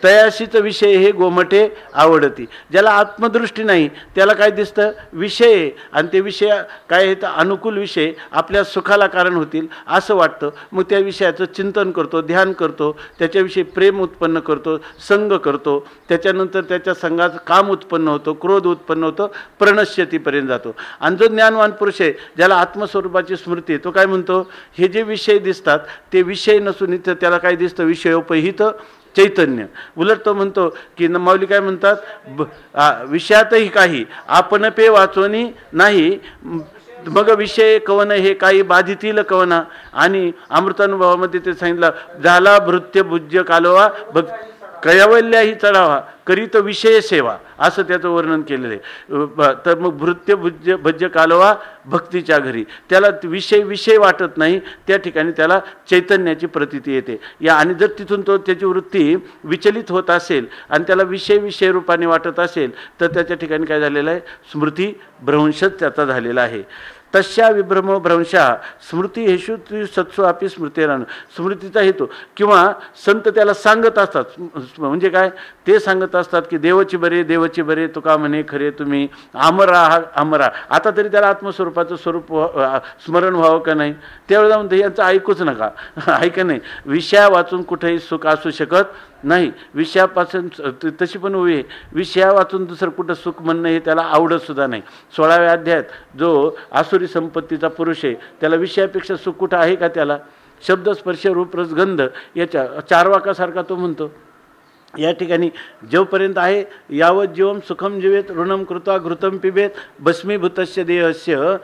तयाशीच विषय हे गोमटे आवडती. ज्याला आत्मदृष्टी नाही त्याला काय दिसतं, विषय, आणि ते विषय काय आहेत, अनुकूल विषय आपल्या सुखाला कारण होतील असं वाटतं. मग त्या विषयाचं चिंतन करतो, ध्यान करतो, त्याच्याविषयी प्रेम उत्पन्न करतो, संग करतो, त्याच्यानंतर त्याच्या संघात काम उत्पन्न होतो, क्रोध उत्पन्न होतं, प्रणश्यतीपर्यंत जातो. आणि जो ज्ञानवान पुरुष आहे ज्याला आत्मस्वरूपाची स्मृती, तो काय म्हणतो, हे जे विषय दिसतात ते विषय नसून इथं त्याला काय दिसतं, विषयोपहित चैतन्य. उलट तो म्हणतो की माऊली काय म्हणतात, विषयातही काही आपण पे वाचवणी नाही, मग विषय कवन हे काही बाधितील कवना. आणि अमृतानुभवामध्ये ते सांगितलं, झाला भृत्य भुज्य कालोवा कैवल्याही चढावा करीत विषय सेवा, असं त्याचं वर्णन केलेलं आहे. तर मग भृत्य भज्य कालोवा भक्तीच्या घरी, त्याला विषय वाटत नाही, त्या ठिकाणी त्याला चैतन्याची प्रतीती येते. या आणि जर तिथून तो त्याची वृत्ती विचलित होत असेल आणि त्याला विषय रूपाने वाटत असेल तर त्याच्या ठिकाणी काय झालेलं आहे, स्मृती भ्रंशच त्याचा झालेला आहे. तस्या विभ्रम भ्रंशा स्मृती हेशु सत्सु आपी स्मृतीरान. स्मृतीचा हेतू किंवा संत त्याला सांगत असतात, म्हणजे काय ते सांगत असतात की देवची बरे तुका म्हणे खरे तुम्ही अमरा हा अमरा. आता तरी त्याला आत्मस्वरूपाचं स्वरूप स्मरण व्हावं का नाही, त्यावेळेला म्हणते यांचं ऐकूच नका, ऐका नाही, विषया वाचून कुठेही सुख असू शकत नाही. विषयापासून तशी पण उभी आहे, विषया वाचून दुसरं कुठं सुख म्हणणं हे त्याला आवडत सुद्धा नाही. 16व्या अध्यायात जो आसुरी संपत्तीचा पुरुष आहे त्याला विषयापेक्षा सुख कुठं आहे का, त्याला शब्द स्पर्श रूप रस गंध याच्या चारवाकासारखा तो म्हणतो. या ठिकाणी जोपर्यंत आहे यावत जीवम सुखम जीवेत ऋणम कृत्वा घृतम पिबेत भस्मीभूतस्य देहस्य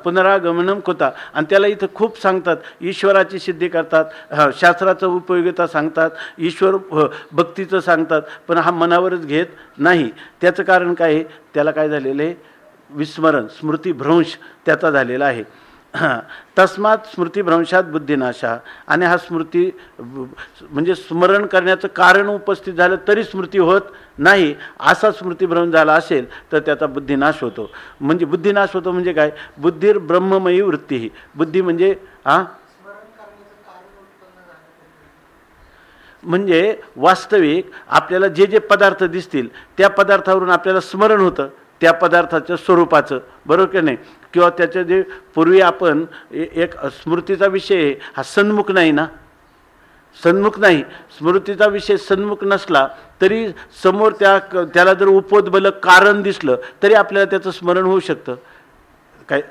पुनरागमनम कृता. आणि त्याला इथं खूप सांगतात, ईश्वराची सिद्धी करतात, शास्त्राचं उपयोगिता सांगतात, ईश्वर भक्तीचं सांगतात, पण हा मनावरच घेत नाही. त्याचं कारण काय आहे, त्याला काय झालेलं आहे, विस्मरण स्मृतीभ्रंश त्याचा झालेला आहे. तस्मात स्मृतीभ्रंशात बुद्धिनाशा. आणि हा स्मृती म्हणजे स्मरण करण्याचं कारण उपस्थित झालं तरी स्मृती होत नाही, असा स्मृतीभ्रंश झाला असेल तर त्याचा बुद्धिनाश होतो. म्हणजे बुद्धिनाश होतो म्हणजे काय, बुद्धीर ब्रह्ममयी वृत्ती ही. बुद्धी म्हणजे म्हणजे वास्तविक आपल्याला जे जे पदार्थ दिसतील त्या पदार्थावरून आपल्याला स्मरण होतं त्या पदार्थाच्या स्वरूपाचं, बरोबर की नाही. किंवा त्याचं जे पूर्वी आपण एक स्मृतीचा विषय हा सन्मुख नाही ना, सन्मुख नाही, स्मृतीचा विषय सन्मुख नसला तरी समोर त्याला जर उपोद्बल कारण दिसलं तरी आपल्याला त्याचं स्मरण होऊ शकतं. काय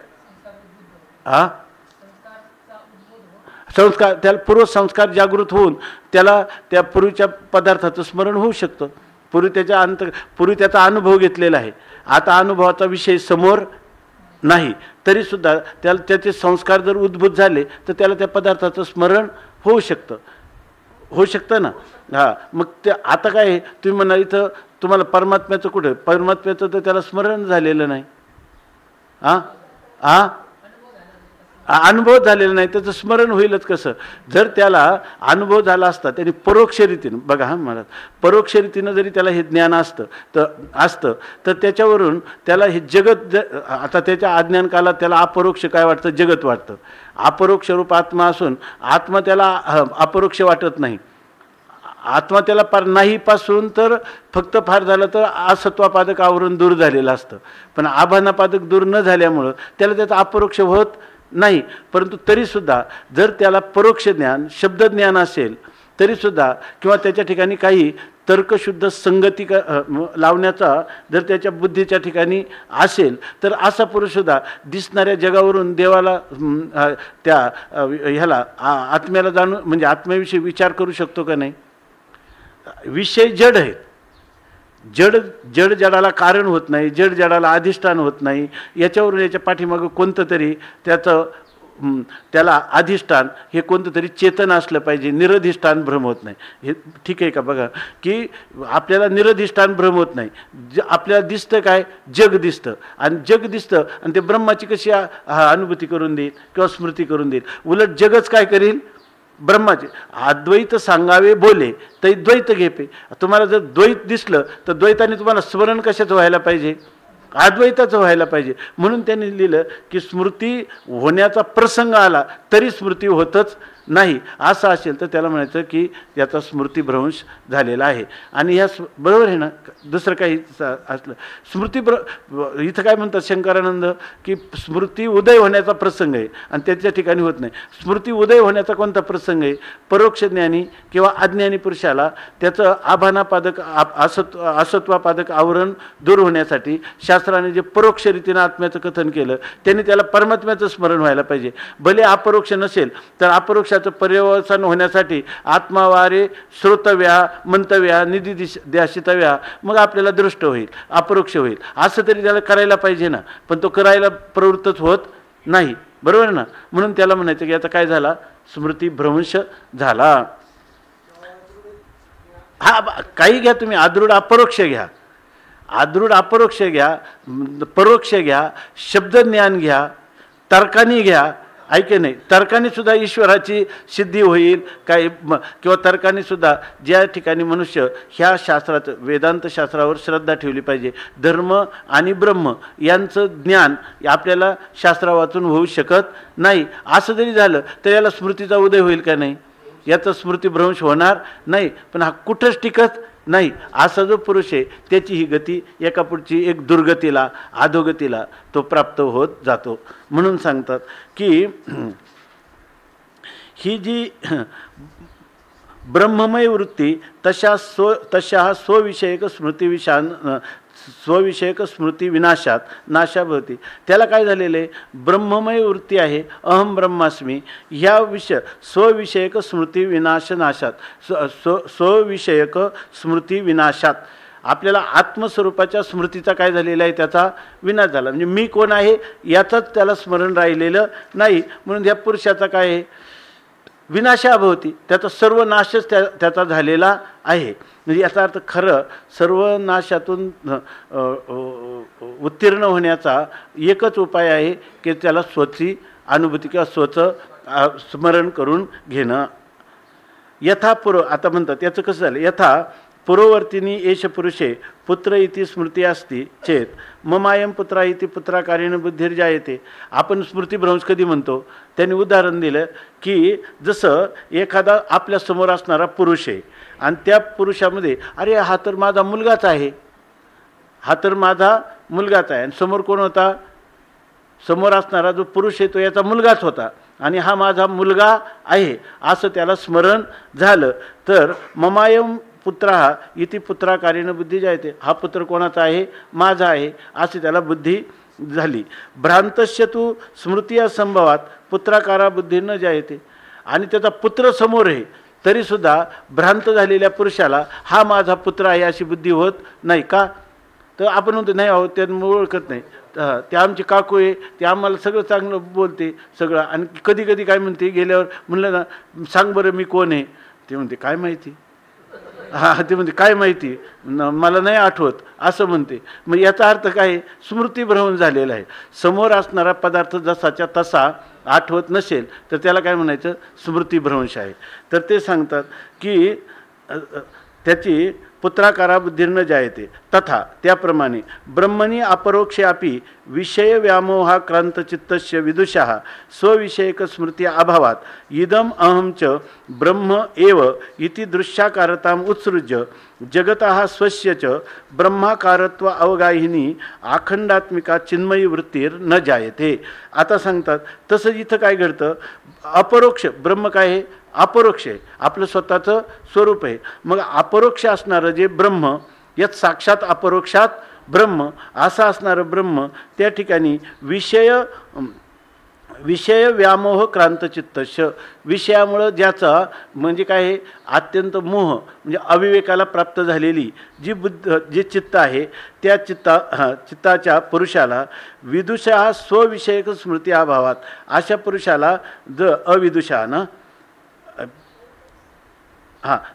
संस्कार, त्याला पूर्वसंस्कार जागृत होऊन त्याला त्या पूर्वीच्या पदार्थाचं स्मरण होऊ शकतं. पूर्वी त्याचा अनुभव घेतलेला आहे, आता अनुभवाचा विषय समोर नाही तरी सुद्धा त्याला त्याचे संस्कार जर उद्भूत झाले तर त्याला त्या पदार्थाचं स्मरण होऊ शकतं ना. मग ते आता काय तुम्ही म्हणा इथं तुम्हाला परमात्म्याचं कुठं, परमात्म्याचं तर त्याला स्मरण झालेलं नाही. अनुभव झालेला नाही त्याचं स्मरण होईलच कसं? जर त्याला अनुभव झाला असता त्यांनी परोक्ष रीतीनं, बघा हा मला परोक्ष रीतीनं जरी त्याला हे ज्ञान असतं तर त्याच्यावरून त्याला हे जगत आता त्याच्या अज्ञान काळात त्याला अपरोक्ष काय वाटतं? जगत वाटतं. अपरोक्ष रूप आत्मा असून आत्मा त्याला अपरोक्ष वाटत नाही. आत्मा त्याला पार नाही पासून तर फक्त फार झालं तर असत्वापादक आवरण दूर झालेलं असतं. पण आभानापादक दूर न झाल्यामुळं त्याला त्याचं अपरोक्ष होत नाही. परंतु तरीसुद्धा जर त्याला परोक्ष ज्ञान शब्दज्ञान असेल तरीसुद्धा किंवा त्याच्या ठिकाणी काही तर्कशुद्ध संगती लावण्याचा जर त्याच्या बुद्धीच्या ठिकाणी असेल तर असा पुरुषसुद्धा दिसणाऱ्या जगावरून देवाला त्या ह्याला आत्म्याला जाणून म्हणजे आत्म्याविषयी विचार करू शकतो का नाही? विषय जड आहेत. जड जडाला कारण होत नाही, जड जडाला अधिष्ठान होत नाही. याच्यावरून याच्या पाठीमागं कोणतं तरी त्याला अधिष्ठान हे कोणतं तरी चेतन असलं पाहिजे. निरधिष्ठान भ्रम होत नाही. हे ठीक आहे का? बघा की आपल्याला निरधिष्ठान भ्रम होत नाही. आपल्याला दिसतं काय? जग दिसतं. आणि जग दिसतं आणि ते ब्रह्माची कशी अनुभूती करून देईल किंवा स्मृती करून देईल? उलट जगच काय करील? ब्रह्माचे अद्वैत सांगावे बोले तै द्वैत घेपे. तुम्हाला जर द्वैत दिसलं तर द्वैताने तुम्हाला स्मरण कशाचं व्हायला पाहिजे? अद्वैताचं व्हायला पाहिजे. म्हणून त्यांनी लिहिलं की स्मृती होण्याचा प्रसंग आला तरी स्मृती होतच नाही. असं असेल तर त्याला म्हणायचं की याचा स्मृतिभ्रंश झालेला आहे. आणि ह्या बरोबर आहे ना? दुसरं काही असलं इथं काय म्हणतात शंकरानंद की स्मृती उदय होण्याचा प्रसंग आहे आणि त्याच्या ठिकाणी होत नाही. स्मृती उदय होण्याचा कोणता प्रसंग आहे? परोक्ष ज्ञानी किंवा अज्ञानी पुरुषाला त्याचं आभानापादक असत्वापादक आवरण दूर होण्यासाठी शास्त्राने जे परोक्ष रीतीनं आत्म्याचं कथन केलं त्यांनी त्याला परमात्म्याचं स्मरण व्हायला पाहिजे. भले अपरोक्ष नसेल तर अपरोक्ष पर्यवसन होण्यासाठी आत्मावारे श्रोतव्या मंतव्या निधी ध्यासितव्या मग आपल्याला दृष्ट होईल, अपरोक्ष होईल. असं तरी त्याला करायला पाहिजे ना. पण तो करायला प्रवृत्तच होत नाही. बरोबर ना? म्हणून त्याला म्हणायचं की आता काय झाला? स्मृतिभ्रंश झाला. हा काही घ्या तुम्ही, आदृढ अपरोक्ष घ्या, आदृढ अपरोक्ष घ्या, परोक्ष घ्या, शब्दज्ञान घ्या, तर्कानी घ्या. ऐके नाही, तर्काने सुद्धा ईश्वराची सिद्धी होईल काय किंवा तर्काने सुद्धा ज्या ठिकाणी मनुष्य ह्या शास्त्रात वेदांत शास्त्रावर श्रद्धा ठेवली पाहिजे. धर्म आणि ब्रह्म यांचं ज्ञान आपल्याला शास्त्रा वाचून होऊ शकत नाही. असं जरी झालं तर याला स्मृतीचा उदय होईल का नाही? याचा स्मृतिभ्रंश होणार नाही. पण हा कुठंच टिकत नाही. असा जो पुरुष आहे त्याची ही गती एका पुढची एक दुर्गतीला अधोगतीला तो प्राप्त होत जातो. म्हणून सांगतात की ही जी ब्रह्ममय वृत्ती तशा स्वविषयक स्वविषयक स्मृती विनाशात नाशाभवती. त्याला काय झालेलं आहे? ब्रह्ममय वृत्ती आहे, अहम ब्रह्मास्मी, ह्या स्वविषयक स्मृती नाशात स्वविषयक स्मृती विनाशात आपल्याला आत्मस्वरूपाच्या स्मृतीचा काय झालेला आहे? त्याचा विनाश झाला. म्हणजे मी कोण आहे याचंच त्याला स्मरण राहिलेलं नाही. म्हणून ह्या पुरुषाचा काय आहे? विनाशाभवती, त्याचा सर्व नाशच त्याचा झालेला आहे. म्हणजे याचा अर्थ खरं सर्व नाशातून उत्तीर्ण होण्याचा एकच उपाय आहे की त्याला स्वची अनुभूती किंवा स्वचं स्मरण करून घेणं. यथा आता म्हणतात याचं कसं झालं? यथा पुरोवर्तिनी एष पुरुषे पुत्र इति स्मृती असती चेत ममायम पुत्रा इति पुत्राकारेण बुद्धिर्जायते. आपण स्मृतिभ्रंश कधी म्हणतो? त्यांनी उदाहरण दिलं की जसं एखादा आपल्या समोर असणारा पुरुष आहे आणि त्या पुरुषामध्ये अरे हा तर माझा मुलगाच आहे, हा तर माझा मुलगाच आहे. आणि समोर कोण होता? समोर असणारा जो पुरुष आहे तो याचा मुलगाच होता आणि हा माझा मुलगा आहे असं त्याला स्मरण झालं तर ममायम पुत्र हा इति पुत्राकारेण बुद्धी जायते. हा पुत्र कोणाचा आहे? माझा आहे अशी त्याला बुद्धी झाली. भ्रांतस्य तू स्मृती असंभवात पुत्राकारा बुद्धी न जायते. आणि त्याचा पुत्र समोर आहे तरीसुद्धा भ्रांत झालेल्या पुरुषाला हा माझा पुत्र आहे अशी बुद्धी होत नाही. का? तर आपण म्हणतो नाही आहोत ते ओळखत नाही, ते आमची काकू आहे, ते आम्हाला सगळं चांगलं बोलते सगळं. आणि कधी कधी काय म्हणते गेल्यावर म्हणलं ना सांग बरं मी कोण आहे? ते म्हणते काय माहिती. हां, ते म्हणते काय माहिती, मला नाही आठवत असं म्हणते. मग याचा अर्थ काय? स्मृतिभ्रंश झालेला आहे. समोर असणारा पदार्थ जसाच्या तसा आठवत नसेल तर त्याला काय म्हणायचं, स्मृतिभ्रंश आहे. तर ते सांगतात की त्याची पुत्राकारा बुद्धीर्न जायते तथा त्याप्रमाणे ब्रह्मणी अपरोक्षे अपि विषय व्यामोहाक्रांतचित्तस्य विदुषः स्वविषयक स्मृती अभावात इदम अहम च ब्रह्म एव इति दृश्याकारताम उत्सृज्य जगतः स्वस्य च ब्रह्माकारत्व अवगाहिनी आखंडात्मिका चिन्मयी वृत्तीर न जायते. आता सांगतात तसं इथं काय घडतं, अपरोक्ष ब्रह्म काय आहे, अपरोक्ष आहे, आपलं स्वतःचं स्वरूप आहे. मग अपरोक्ष असणारं जे ब्रह्म, यात साक्षात अपरोक्षात ब्रह्म असं असणारं ब्रह्म त्या ठिकाणी विषय व्यामोह क्रांतचित्तस्य, विषयामुळं ज्याचा म्हणजे काय आहे अत्यंत मोह म्हणजे अविवेकाला प्राप्त झालेली जी जे चित्त आहे त्या चित्ताच्या पुरुषाला विदुषा स्वविषयक स्मृती अभावात, अशा पुरुषाला अविदुषा ना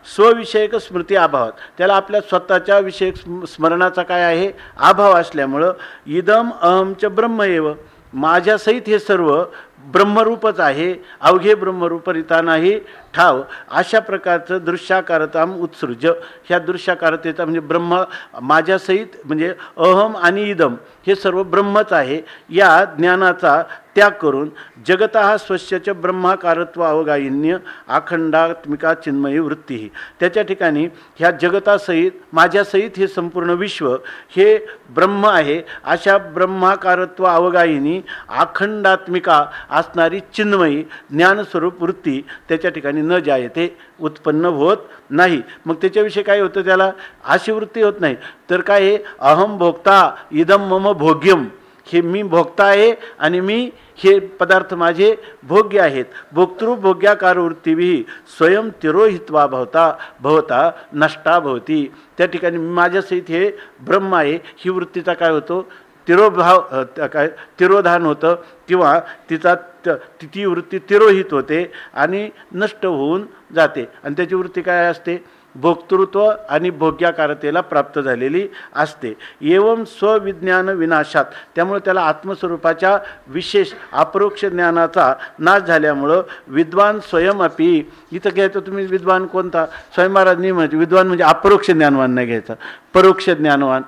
स्वविषयक स्मृती अभावात, त्याला आपल्या स्वतःच्या विषयक स्मरणाचा काय आहे अभाव असल्यामुळं इदम अहमच ब्रह्म एव, माझ्यासहित हे सर्व ब्रह्मरूपच आहे, अवघे ब्रह्मरूपरिता नाही ठाव, अशा प्रकारचं दृश्याकारताम उत्सृज, ह्या दृश्याकारतेचा म्हणजे ब्रह्म माझ्यासहित म्हणजे अहम आणि इदम हे सर्व ब्रह्मच आहे, या ज्ञानाचा त्याग करून जगतः स्वस्यच ब्रह्माकारत्व अवगाहिन्य अखंडात्मिका चिन्मयी वृत्ती ही, त्याच्या ठिकाणी ह्या जगतासहित माझ्यासहित हे संपूर्ण विश्व हे ब्रह्म आहे, अशा ब्रह्माकारत्व अवगाहिनी अखंडात्मिका असणारी चिन्मयी ज्ञानस्वरूप वृत्ती त्याच्या ठिकाणी न जायते, उत्पन्न होत नाही. मग त्याच्याविषयी काय होतं, त्याला अशी वृत्ती होत नाही. तर काय आहे, अहम भोक्ता इदम मम भोग्यम, हे मी भोक्ता आहे आणि मी हे पदार्थ माझे भोग्य आहेत. भोक्तृभोग्याकार वृत्तीभी स्वयं तिरोहित्वा भवता नष्टा भवती, त्या ठिकाणी माझ्यासहित हे ब्रह्म आहे ही वृत्तीचा काय होतो, तिरोधान होतं किंवा तिचा ती वृत्ती तिरोहित होते आणि नष्ट होऊन जाते. आणि त्याची वृत्ती काय असते, भोक्तृत्व आणि भोग्याकारतेला प्राप्त झालेली असते. एवं स्वविज्ञान विनाशात, त्यामुळे त्याला आत्मस्वरूपाच्या विशेष अपरोक्ष ज्ञानाचा नाश झाल्यामुळं विद्वान स्वयंअपी, इथं घ्यायचं तुम्ही विद्वान कोणता, स्वयंमहाराजांनी म्हणजे विद्वान म्हणजे अपरोक्ष ज्ञानवान नाही घ्यायचा, परोक्ष ज्ञानवान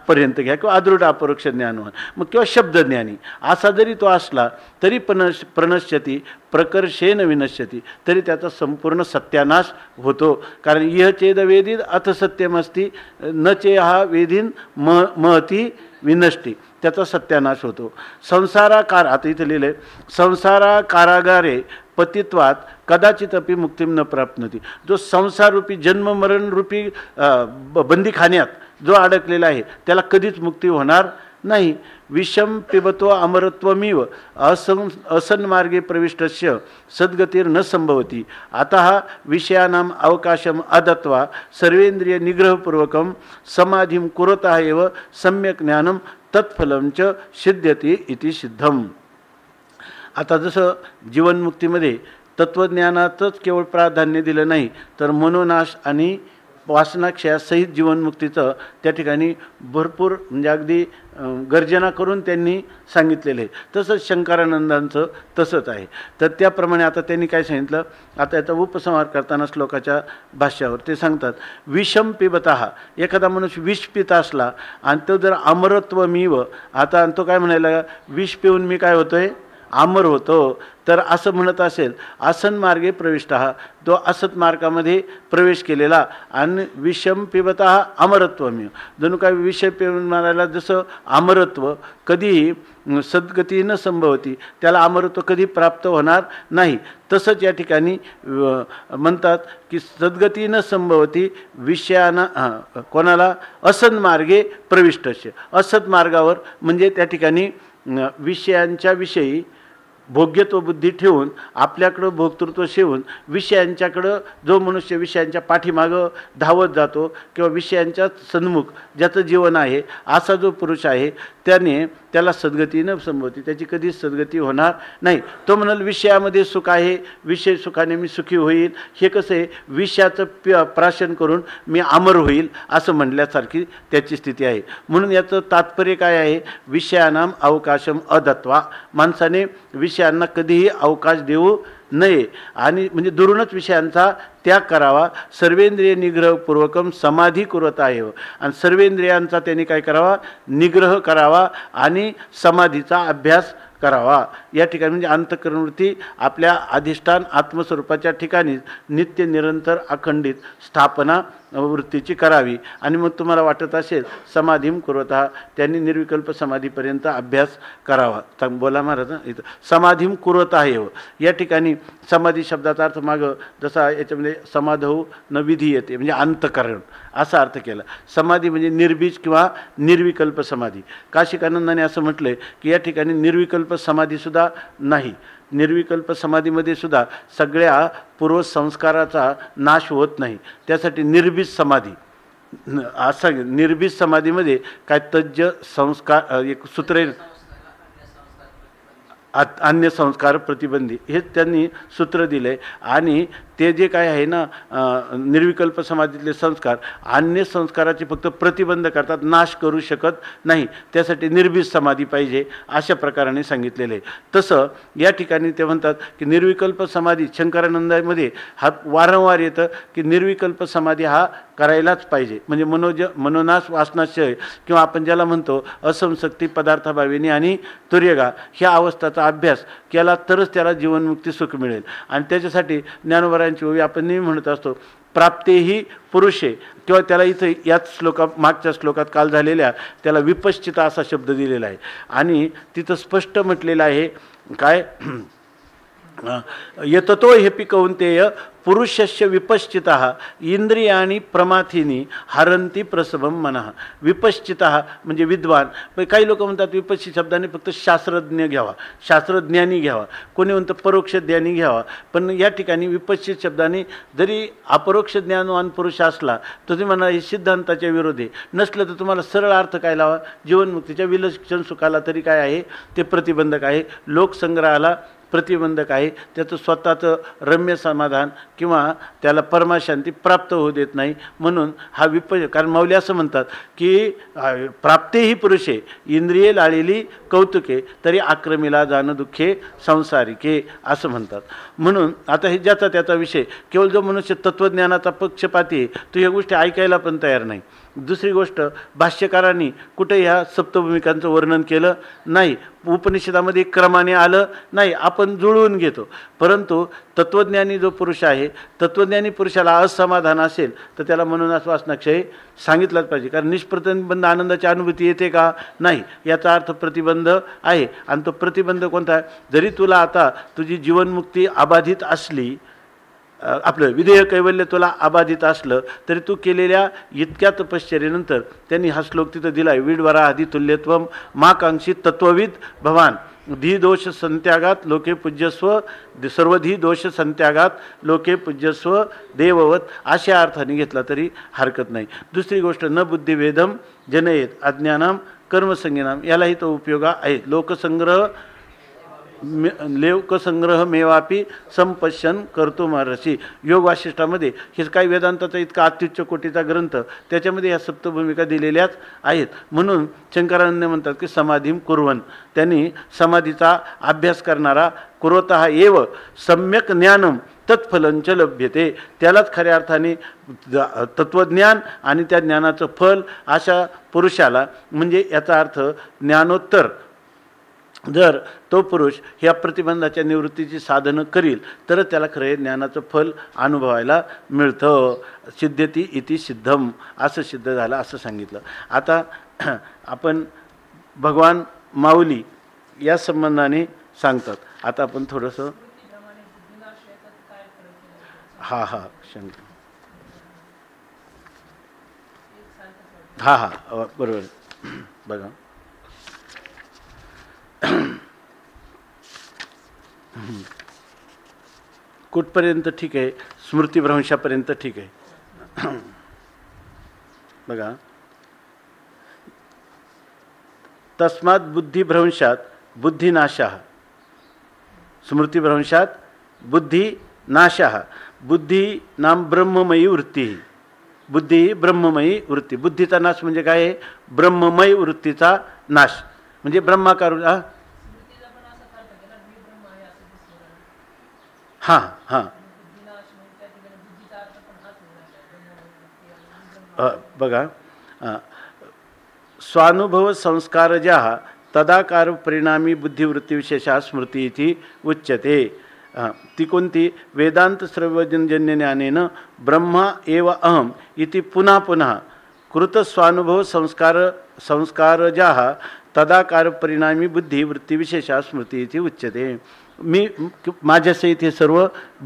पर्यंत घ्या किंवा अदृढ अपरोक्ष ज्ञानवान, मग किंवा शब्दज्ञानी असा जरी तो असला तरी प्रणश्यती प्रकर्षेण विनश्यती, तरी त्याचा संपूर्ण सत्यानाश होतो. कारण इह चेद वेदीत अथ सत्यमस्ती न चे हा वेदीन महती विनष्टी, त्याचा सत्यानाश होतो. संसाराकार, आता इथं लिहिलं आहे, संसारा कारागारे पतित्वात कदाचित अपि मुक्तीम न प्राप्नोती, जो संसाररूपी जन्ममरणरूपी बंदीखान्यात जो अडकलेला आहे त्याला कधीच मुक्ती होणार नाही. विषम पिबतो अमरत्वमीव असन्मार्गे प्रविष्टस्य सद्गतीर न संभवती, अतः विषयानाम अवकाशम अदत्वा सर्वेंद्रिय निग्रहपूर्वकम समाधिम कुरतः एव सम्यक ज्ञानम तत्फलम च सिद्ध्यति इति सिद्धम. आता जसं जीवनमुक्तीमध्ये तत्त्वज्ञानातच केवळ प्राधान्य दिलं नाही तर मनोनाश आणि वासनाक्षयासहित जीवनमुक्तीचं त्या ठिकाणी भरपूर म्हणजे अगदी गर्जना करून त्यांनी सांगितलेलं आहे. तसंच शंकरानंदांचं तसंच आहे. तर त्याप्रमाणे आता त्यांनी काय सांगितलं, आता याचा उपसंहार करताना श्लोकाच्या भाष्यावर ते सांगतात, विषम पिबतः, एखादा मनुष्य विष पित असला आणि तो जर अमरत्वमीव, आता तो काय म्हणायला, विष पिऊन मी काय होतोय अमर होतो, तर असं म्हणत असेल आसन मार्गे प्रविष्ट, तो असत मार्गामध्ये प्रवेश केलेला आणि विषम पिबतः अमरत्वमीव, जणू काय विषय पिऊन मारायला जसं अमरत्व कधीही सद्गती न संभवती, त्याला अमरत्व कधी प्राप्त होणार नाही, तसंच या ठिकाणी म्हणतात की सद्गती न संभवती विषयाना कोणाला असत मार्गे प्रविष्टस्य, असत मार्गावर म्हणजे त्या ठिकाणी विषयांच्या विषयी भोग्यत्व बुद्धी ठेवून आपल्याकडं भोक्तृत्व ठेवून विषयांच्याकडं जो मनुष्य विषयांच्या पाठीमागं धावत जातो किंवा विषयांच्या सन्मुख ज्याचं जीवन आहे असा जो पुरुष आहे त्याला सद्गती न संभवती, त्याची कधीच सद्गती होणार नाही. तो म्हणाल विषयामध्ये सुख आहे, विषय सुखाने मी सुखी होईल, हे कसं आहे विषयाचं प्राशन करून मी अमर होईल असं म्हणल्यासारखी त्याची स्थिती आहे. म्हणून याचं तात्पर्य काय आहे, विषयानाम अवकाशम अदत्वा, माणसाने विषयांना कधीही अवकाश देऊ नये आणि म्हणजे दुरूनच विषयांचा त्याग करावा. सर्वेंद्रिय निग्रहपूर्वकम समाधी कुरत आहे आणि सर्वेंद्रियांचा त्यांनी काय करावा, निग्रह करावा आणि समाधीचा अभ्यास करावा. या ठिकाणी म्हणजे अंतःकरणवृत्ती आपल्या अधिष्ठान आत्मस्वरूपाच्या ठिकाणी नित्य निरंतर अखंडित स्थापना वृत्तीची करावी. आणि मग तुम्हाला वाटत असेल समाधीम कुरतः, त्यांनी निर्विकल्प समाधीपर्यंत अभ्यास करावा. बोला महाराज इथं समाधीम कुरत आहे. या ठिकाणी समाधी शब्दाचा अर्थ मागं जसा याच्यामध्ये समाधौ न विधी येते म्हणजे अंतःकरण असा अर्थ केला. समाधी म्हणजे निर्बीज किंवा निर्विकल्प समाधी. काशिकानंदाने असं म्हटलंय की या ठिकाणी निर्विकल्प समाधीसुद्धा नाही. निर्विकल्प समाधीमध्ये सुद्धा सगळ्या पूर्वसंस्काराचा नाश होत नाही. त्यासाठी निर्बीज समाधी असं निर्बीज समाधीमध्ये काय तज्ज संस्कार एक सूत्र अन्य संस्कार प्रतिबंधी हेच त्यांनी सूत्र दिले. आणि ते जे काय आहे ना निर्विकल्प समाधीतले संस्कार अन्य संस्काराचे फक्त प्रतिबंध करतात, नाश करू शकत नाही. त्यासाठी निर्बीज समाधी पाहिजे अशा प्रकाराने सांगितलेले. तसं या ठिकाणी ते म्हणतात की निर्विकल्प समाधी शंकरानंदामध्ये हा वारंवार येतं की निर्विकल्प समाधी हा करायलाच पाहिजे. म्हणजे मनोनाश वासनाशय किंवा आपण ज्याला म्हणतो असंशक्ती पदार्थाभाविनी आणि तुर्यगा ह्या अवस्थाचा अभ्यास केला तरच त्याला जीवनमुक्ती सुख मिळेल. आणि त्याच्यासाठी ज्ञानोबरांची ओवी आपण नेहमी म्हणत असतो प्राप्तेही पुरुषे किंवा त्याला इथं याच मागच्या श्लोकात काल झालेल्या त्याला विपश्चिता असा शब्द दिलेला आहे. आणि तिथं स्पष्ट म्हटलेलं आहे काय यततो हेपी कौंतेय पुरुषस्य विपश्चितः इंद्रियाणी प्रमाथिनी हरंती प्रसभम मनः. विपश्चितः म्हणजे विद्वान. पण काही लोक म्हणतात विपश्चित शब्दाने फक्त शास्त्रज्ञ घ्यावा, शास्त्रज्ञानी घ्यावा, कोणी म्हणतं परोक्ष ज्ञानी घ्यावा. पण या ठिकाणी विपश्चित शब्दाने जरी अपरोक्ष ज्ञानवान पुरुष असला तर तुम्ही म्हणा हे सिद्धांताच्या विरोधी नसलं तर तुम्हाला सरळ अर्थ काय लावा, जीवनमुक्तीच्या विलक्षण सुखाला तरी काय आहे ते प्रतिबंधक आहे, लोकसंग्रहाला प्रतिबंधक आहे, त्याचं स्वतःचं रम्य समाधान किंवा त्याला परमाशांती प्राप्त होऊ देत नाही. म्हणून हा कारण माऊली असं म्हणतात की प्राप्तेही पुरुषे इंद्रिये लाळलेली कौतुके तरी आक्रमीला जाणं दुःखे संसारिके असं म्हणतात. म्हणून आता हे ज्याचा त्याचा विषय, केवळ जो मनुष्य तत्त्वज्ञानाचा पक्षपाती आहे तो ह्या गोष्टी ऐकायला पण तयार नाही. दुसरी गोष्ट भाष्यकारांनी कुठे ह्या सप्तभूमिकांचं वर्णन केलं नाही, उपनिषदामध्ये क्रमाने आलं नाही, आपण जुळवून घेतो. परंतु तत्त्वज्ञानी जो पुरुष आहे तत्त्वज्ञानी पुरुषाला असमाधान असेल तर त्याला मनोनाश वासनाक्षय सांगितलाच पाहिजे. कारण निष्प्रतिबंध आनंदाची अनुभूती येते का, नाही, याचा अर्थ प्रतिबंध आहे. आणि तो प्रतिबंध कोणता आहे, जरी तुला आता तुझी जीवनमुक्ती अबाधित असली, आपलं विधेय कैवल्य तुला अबाधित असलं तरी तू केलेल्या इतक्या तपश्चर्येनंतर त्यांनी हा श्लोक तिथं दिला आहे. विडवरा आधी तुल्यत्वम माकांक्षी तत्वविद भवान धी दोष संत्यागात लोके पूज्यस्व सर्वधी दोष संत्यागात लोके पूज्यस्व देववत अशा अर्थाने घेतला तरी हरकत नाही. दुसरी गोष्ट न बुद्धिभेदम जनयेत अज्ञानाम कर्मसंज्ञानाम यालाही तो उपयोग आहे. लोकसंग्रह मेवापी संपश्यन करतो महर्षी योग वाशिष्ठामध्ये हे काही वेदांताचा इतका अत्युच्च कोटीचा ग्रंथ त्याच्यामध्ये ह्या सप्तभूमिका दिलेल्याच आहेत. म्हणून शंकरानंद म्हणतात की समाधीम कुर्वन, त्यांनी समाधीचा अभ्यास करणारा कुर्वतः एव सम्यक ज्ञानम तत्फलंच लभ्यते, त्यालाच खऱ्या अर्थाने तत्वज्ञान आणि त्या ज्ञानाचं फल अशा पुरुषाला, म्हणजे याचा अर्थ ज्ञानोत्तर जर तो पुरुष ह्या प्रतिबंधाच्या निवृत्तीची साधनं करील तरच त्याला खरे ज्ञानाचं फल अनुभवायला मिळतं. सिद्ध्यती इति सिद्धम असं सिद्ध झालं असं सांगितलं. आता आपण भगवान माऊली या संबंधाने सांगतात. आता आपण थोडंसं बरोबर बघा. कुठपर्यंत ठीक आहे, स्मृतिभ्रंशापर्यंत ठीक आहे. बघा, तस्मात बुद्धिभ्रंशात बुद्धिनाशः, स्मृतिभ्रंशात बुद्धिनाशः, बुद्धी नाम ब्रह्ममयी वृत्ती, बुद्धी ब्रह्ममयी वृत्ती. बुद्धीचा नाश म्हणजे काय आहे, ब्रह्ममय वृत्तीचा नाश म्हणजे ब्रह्माकार. हां हां बघा स्वानुभव संस्कारजा तदाकार परिणामी बुद्धिवृत्तीविशेषा स्मृती इति उच्यते. ती कोणती? वेदांत सर्वजन्य ज्ञानेन ब्रह्म एव अहम इति पुन्हा पुन्हा कृत स्वानुभव संस्कारजा तदाकार परिणामी बुद्धिवृत्तीविशेषा स्मृती इति उच्यते. मी माझ्यासहित हे सर्व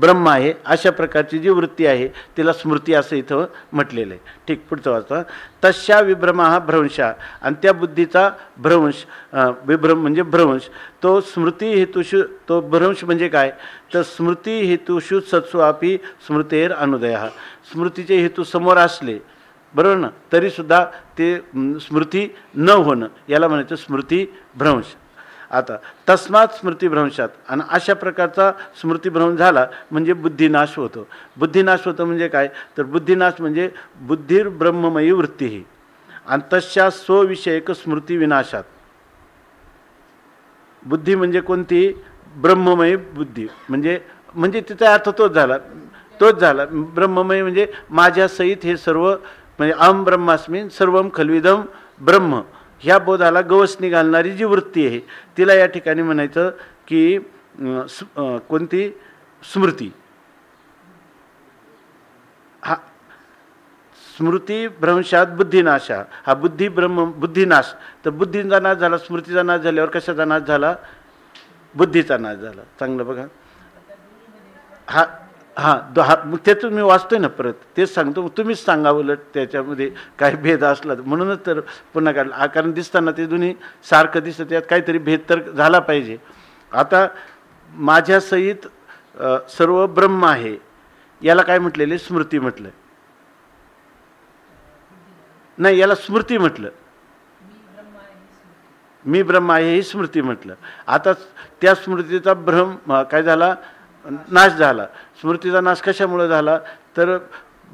ब्रह्म आहे अशा प्रकारची जी वृत्ती आहे तिला स्मृती असं इथं म्हटलेलं आहे. ठीक, पुढचं वाचता. तस्या विभ्रमा हा भ्रंशा, आणि त्या बुद्धीचा भ्रंश, विभ्रम म्हणजे भ्रंश, तो स्मृती हेतुषु, तो भ्रंश म्हणजे काय तर स्मृती हेतुषु सत्स्वापी स्मृतेर अनुदय. स्मृतीचे हेतू समोर असले बरोबर ना तरीसुद्धा ते स्मृती न होणं याला म्हणायचं स्मृती भ्रंश. आता तस्मात स्मृतिभ्रंशात, आणि अशा प्रकारचा स्मृतिभ्रंश झाला म्हणजे बुद्धिनाश होतो. बुद्धिनाश होतो म्हणजे काय तर बुद्धिनाश म्हणजे बुद्धीर ब्रह्ममयी वृत्ती ही, आणि तशा स्वविषयक स्मृतिविनाशात. बुद्धी म्हणजे कोणती? ब्रह्ममयी बुद्धी, म्हणजे तिचा अर्थ तोच झाला. ब्रह्ममय म्हणजे माझ्यासहित हे सर्व, म्हणजे अहम ब्रह्मास्मी सर्वम खल्विदम ब्रह्म, ह्या बोधाला गवसणी घालणारी जी वृत्ती आहे तिला या ठिकाणी म्हणायचं की कोणती? स्मृती. हा स्मृती भ्रंशात बुद्धिनाशा, हा बुद्धिनाश. तर बुद्धीचा नाश झाला, स्मृतीचा नाश झाल्यावर कशाचा नाश झाला? बुद्धीचा नाश झाला. चांगलं बघा. मग त्यातून मी वाचतोय ना, परत तेच सांगतो. तुम्हीच सांगा उलट त्याच्यामध्ये काही भेद असला म्हणूनच तर पुन्हा काढला, कारण दिसताना ते दोन्ही सारखं दिसतं, त्यात काहीतरी भेद तर झाला पाहिजे. आता माझ्यासहित सर्व ब्रह्म आहे याला काय म्हटलेले? स्मृती म्हटलं नाही, याला स्मृती म्हटलं. मी ब्रह्म आहे ही स्मृती म्हटलं. आता त्या स्मृतीचा भ्रम काय झाला? नाश झाला. स्मृतीचा नाश कशामुळे झाला तर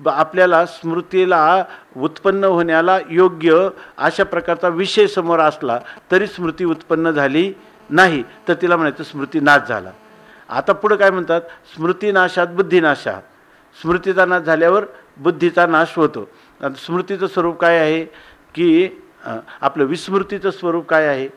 आपल्याला स्मृतीला उत्पन्न होण्याला योग्य अशा प्रकारचा विषय समोर असला तरी स्मृती उत्पन्न झाली नाही, तर तिला म्हणायचं स्मृती नाश झाला. आता पुढे काय म्हणतात? स्मृतीनाशात बुद्धिनाशा. स्मृतीचा नाश झाल्यावर बुद्धीचा नाश होतो. स्मृतीचं स्वरूप काय आहे की आपलं विस्मृतीचं स्वरूप काय आहे?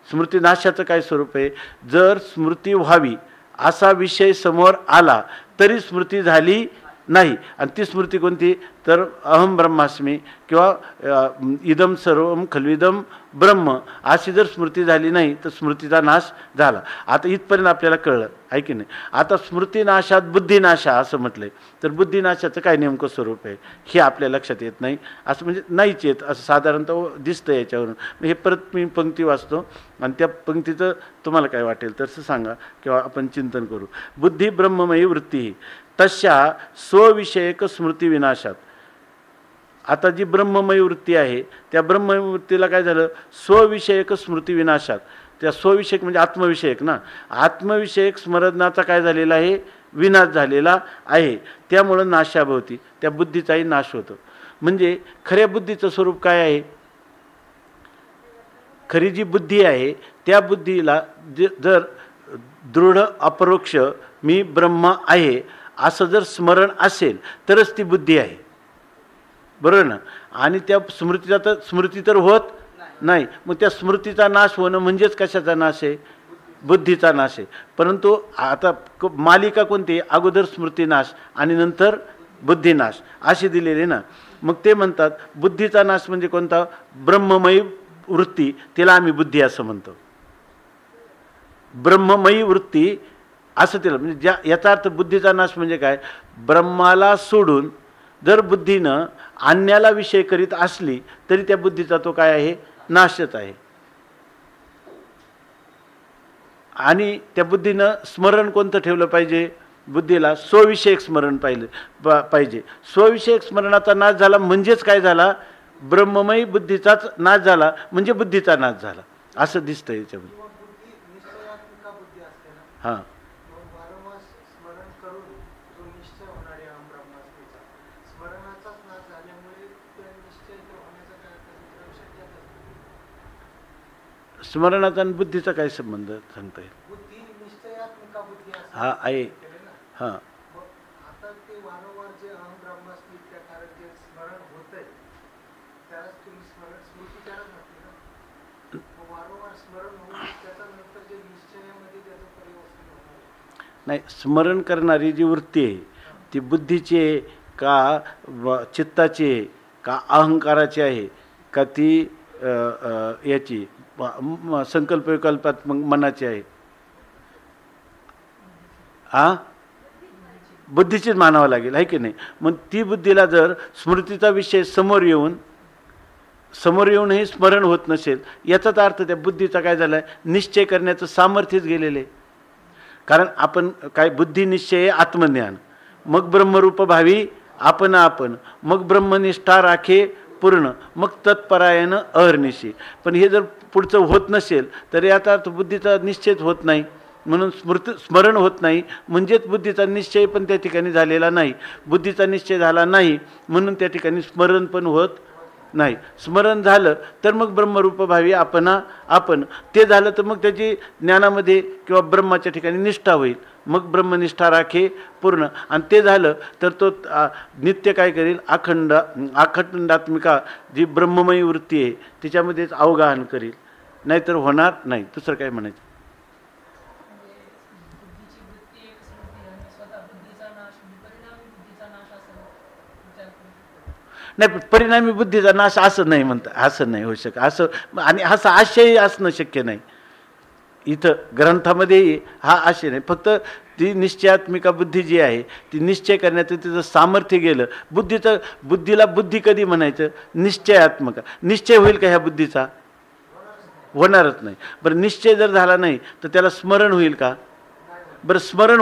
स्मृतीनाशाचं काय स्वरूप आहे? जर स्मृती व्हावी असा विषय समोर आला तरी स्मृती झाली नाही, आणि ती स्मृती कोणती तर अहम ब्रह्मास्मी किंवा इदम सर्वम खल्विदम ब्रह्म अशी जर स्मृती झाली नाही तर स्मृतीचा नाश झाला. आता इथपर्यंत आपल्याला कळलं आहे की नाही? आता स्मृतीनाशात बुद्धिनाशा असं म्हटलंय, तर बुद्धिनाशाचं काय नेमकं स्वरूप आहे हे आपल्या लक्षात येत नाही. असं म्हणजे नाहीच येत असं साधारणतः दिसतं याच्यावरून. हे परत मी पंक्ती वाचतो आणि त्या पंक्तीचं तुम्हाला काय वाटेल तसं सांगा किंवा आपण चिंतन करू. बुद्धी ब्रह्ममयी वृत्ती तशा स्वविषयक स्मृतिविनाशात. आता जी ब्रह्ममयी वृत्ती आहे त्या ब्रह्ममयी वृत्तीला काय झालं? स्वविषयक स्मृतिविनाशात. त्या स्वविषयक म्हणजे आत्मविषयक ना, आत्मविषयक स्मरणाचा काय झालेला आहे? विनाश झालेला आहे. त्यामुळं नाशाभोवती त्या बुद्धीचाही नाश होतो. म्हणजे खऱ्या बुद्धीचं स्वरूप काय आहे? खरी जी बुद्धी आहे त्या बुद्धीला जर दृढ अपरोक्ष मी ब्रह्म आहे असं जर स्मरण असेल तरच ती बुद्धी आहे, बरोबर ना. आणि त्या स्मृती तर होत नाही. मग त्या स्मृतीचा नाश होणं म्हणजेच कशाचा नाश आहे? बुद्धीचा नाश आहे. परंतु आता मालिका कोणती? अगोदर स्मृतीनाश आणि नंतर बुद्धिनाश अशी दिलेली ना. मग ते म्हणतात बुद्धीचा नाश म्हणजे कोणता? ब्रह्ममयी वृत्ती, तिला आम्ही बुद्धी असं म्हणतो. ब्रह्ममयी वृत्ती असं तिला म्हणजे याचा अर्थ बुद्धीचा नाश म्हणजे काय? ब्रह्माला सोडून जर बुद्धीनं अन्याला विषय करीत असली तरी त्या बुद्धीचा तो काय आहे? नाशच आहे. आणि त्या बुद्धीनं स्मरण कोणतं ठेवलं पाहिजे? बुद्धीला स्वविषयक स्मरण पाहिजे. स्वविषयक स्मरणाचा नाश झाला म्हणजेच काय झाला? ब्रह्ममयी बुद्धीचाच नाश झाला म्हणजे बुद्धीचा नाश झाला असं दिसतं याच्यामध्ये. हां स्मरणाचा आणि बुद्धीचा काय संबंध सांगता येईल? हा आहे. हां आता ते वारंवार जे अहम ब्रह्मास्मी त्या कारण जे स्मरण होतंय त्यालाच तुम्ही स्मृतिचारच म्हटले ना. वारंवार स्मरण होऊन त्याचा नंतर जे निश्चयामध्ये त्याचं परिवर्तन होणार. नाही, स्मरण करणारी जी वृत्ती आहे ती बुद्धीची आहे का चित्ताची आहे का अहंकाराची आहे का ती याची संकल्प विकल्पात मग मनाची आहे? बुद्धीचीच मानावं लागेल, आहे की नाही? मग ती बुद्धीला जर स्मृतीचा विषय समोर येऊनही स्मरण होत नसेल, याचाच अर्थ त्या बुद्धीचा काय झाला आहे, निश्चय करण्याचं सामर्थ्यच गेलेलं आहे. कारण आपण काय, बुद्धी निश्चय आत्मज्ञान, मग ब्रह्मरूप भावी आपण मग ब्रह्मनिष्ठा राखे पूर्ण, मग तत्परायण अहर्निशी. पण हे जर पुढचं होत नसेल तर याचा अर्थ बुद्धीचा निश्चयच होत नाही. म्हणून स्मरण होत नाही म्हणजेच बुद्धीचा निश्चय पण त्या ठिकाणी झालेला नाही. बुद्धीचा निश्चय झाला नाही म्हणून त्या ठिकाणी स्मरण पण होत नाही. स्मरण झालं तर मग ब्रह्मरूप भावी आपण ते झालं तर मग त्याची ज्ञानामध्ये किंवा ब्रह्माच्या ठिकाणी निष्ठा होईल, मग ब्रह्मनिष्ठा राखे पूर्ण. आणि ते झालं तर तो नित्य काय करेल, अखंडात्मिका जी ब्रह्ममयी वृत्ती आहे तिच्यामध्येच अवगाहन करेल, नाहीतर होणार नाही. दुसरं काय म्हणायचं? नाही, परिणामी बुद्धीचा नाश असं नाही म्हणतात, असं नाही होऊ शकत. असं आणि असा आशय असणं शक्य नाही. इथं ग्रंथामध्ये हा आशय नाही. फक्त ती निश्चयात्मिका बुद्धी जी आहे ती निश्चय करण्याचं तिचं सामर्थ्य गेलं. बुद्धीला बुद्धी कधी म्हणायचं? निश्चयात्मक. निश्चय होईल का ह्या बुद्धीचा? होणारच नाही. बरं, निश्चय जर झाला नाही तर त्याला स्मरण होईल का? बरं, स्मरण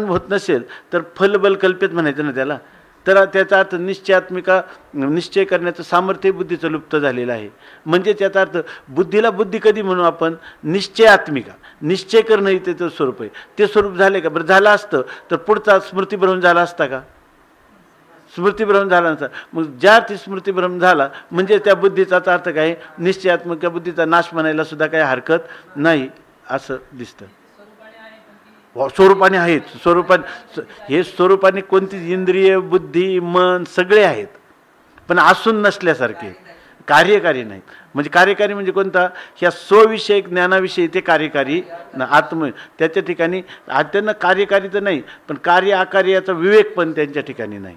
होत नसेल तर फलबल कल्पित म्हणायचं ना त्याला. तर त्याचा अर्थ निश्चयात्मिका, निश्चय करण्याचं सामर्थ्य बुद्धीचं लुप्त झालेलं आहे. म्हणजे त्याचा अर्थ बुद्धीला बुद्धी कधी म्हणू आपण? निश्चयात्मिका. निश्चय करणं हे त्याचं स्वरूप आहे. ते स्वरूप झाले का? बरं, झालं असतं तर पुढचा स्मृतिभ्रम झाला असता का? स्मृतिभ्रम झाला नसता. मग ज्या ती स्मृतिभ्रम झाला म्हणजे त्या बुद्धीचाच अर्थ काय? निश्चयात्मिका बुद्धीचा नाश म्हणायला सुद्धा काही हरकत नाही असं दिसतं. स्वरूपाने आहेत. हे स्वरूपाने कोणतीच इंद्रिय, बुद्धी, मन सगळे आहेत, पण असून नसल्यासारखे, कार्यकारी नाहीत. म्हणजे कार्यकारी म्हणजे कोणता? ह्या स्वविषयक ज्ञानाविषयी ते कार्यकारी आत्म. त्याच्या ठिकाणी त्यांना कार्यकारी तर नाही, पण कार्य आकार्याचा विवेक पण त्यांच्या ठिकाणी नाही.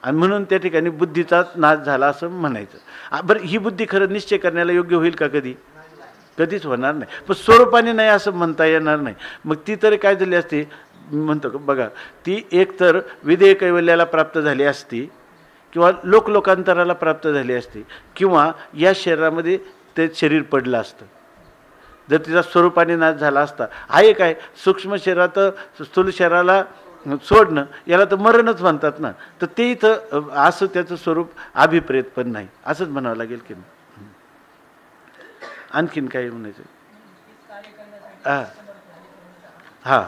आणि म्हणून त्या ठिकाणी बुद्धीचाच नाश झाला असं म्हणायचं. बरं, ही बुद्धी खरं निश्चय करण्याला योग्य होईल का? कधीच होणार नाही. पण स्वरूपाने नाही असं म्हणता येणार नाही. मग ती तरी काय झाली असती म्हणतो बघा, ती एक तर विधेय कैवल्याला प्राप्त झाली असती, किंवा लोकांतराला प्राप्त झाली असती, किंवा या शरीरामध्ये ते शरीर पडलं असतं. जर तिचा स्वरूपाने नाश झाला असता. आहे काय, सूक्ष्म शरीरात स्थूल शरीराला सोडणं याला तर मरणच म्हणतात ना. तर ते इथं असं त्याचं स्वरूप अभिप्रेत पण नाही असंच म्हणावं लागेल की नाही. आणखीन काय म्हणायचं? हां,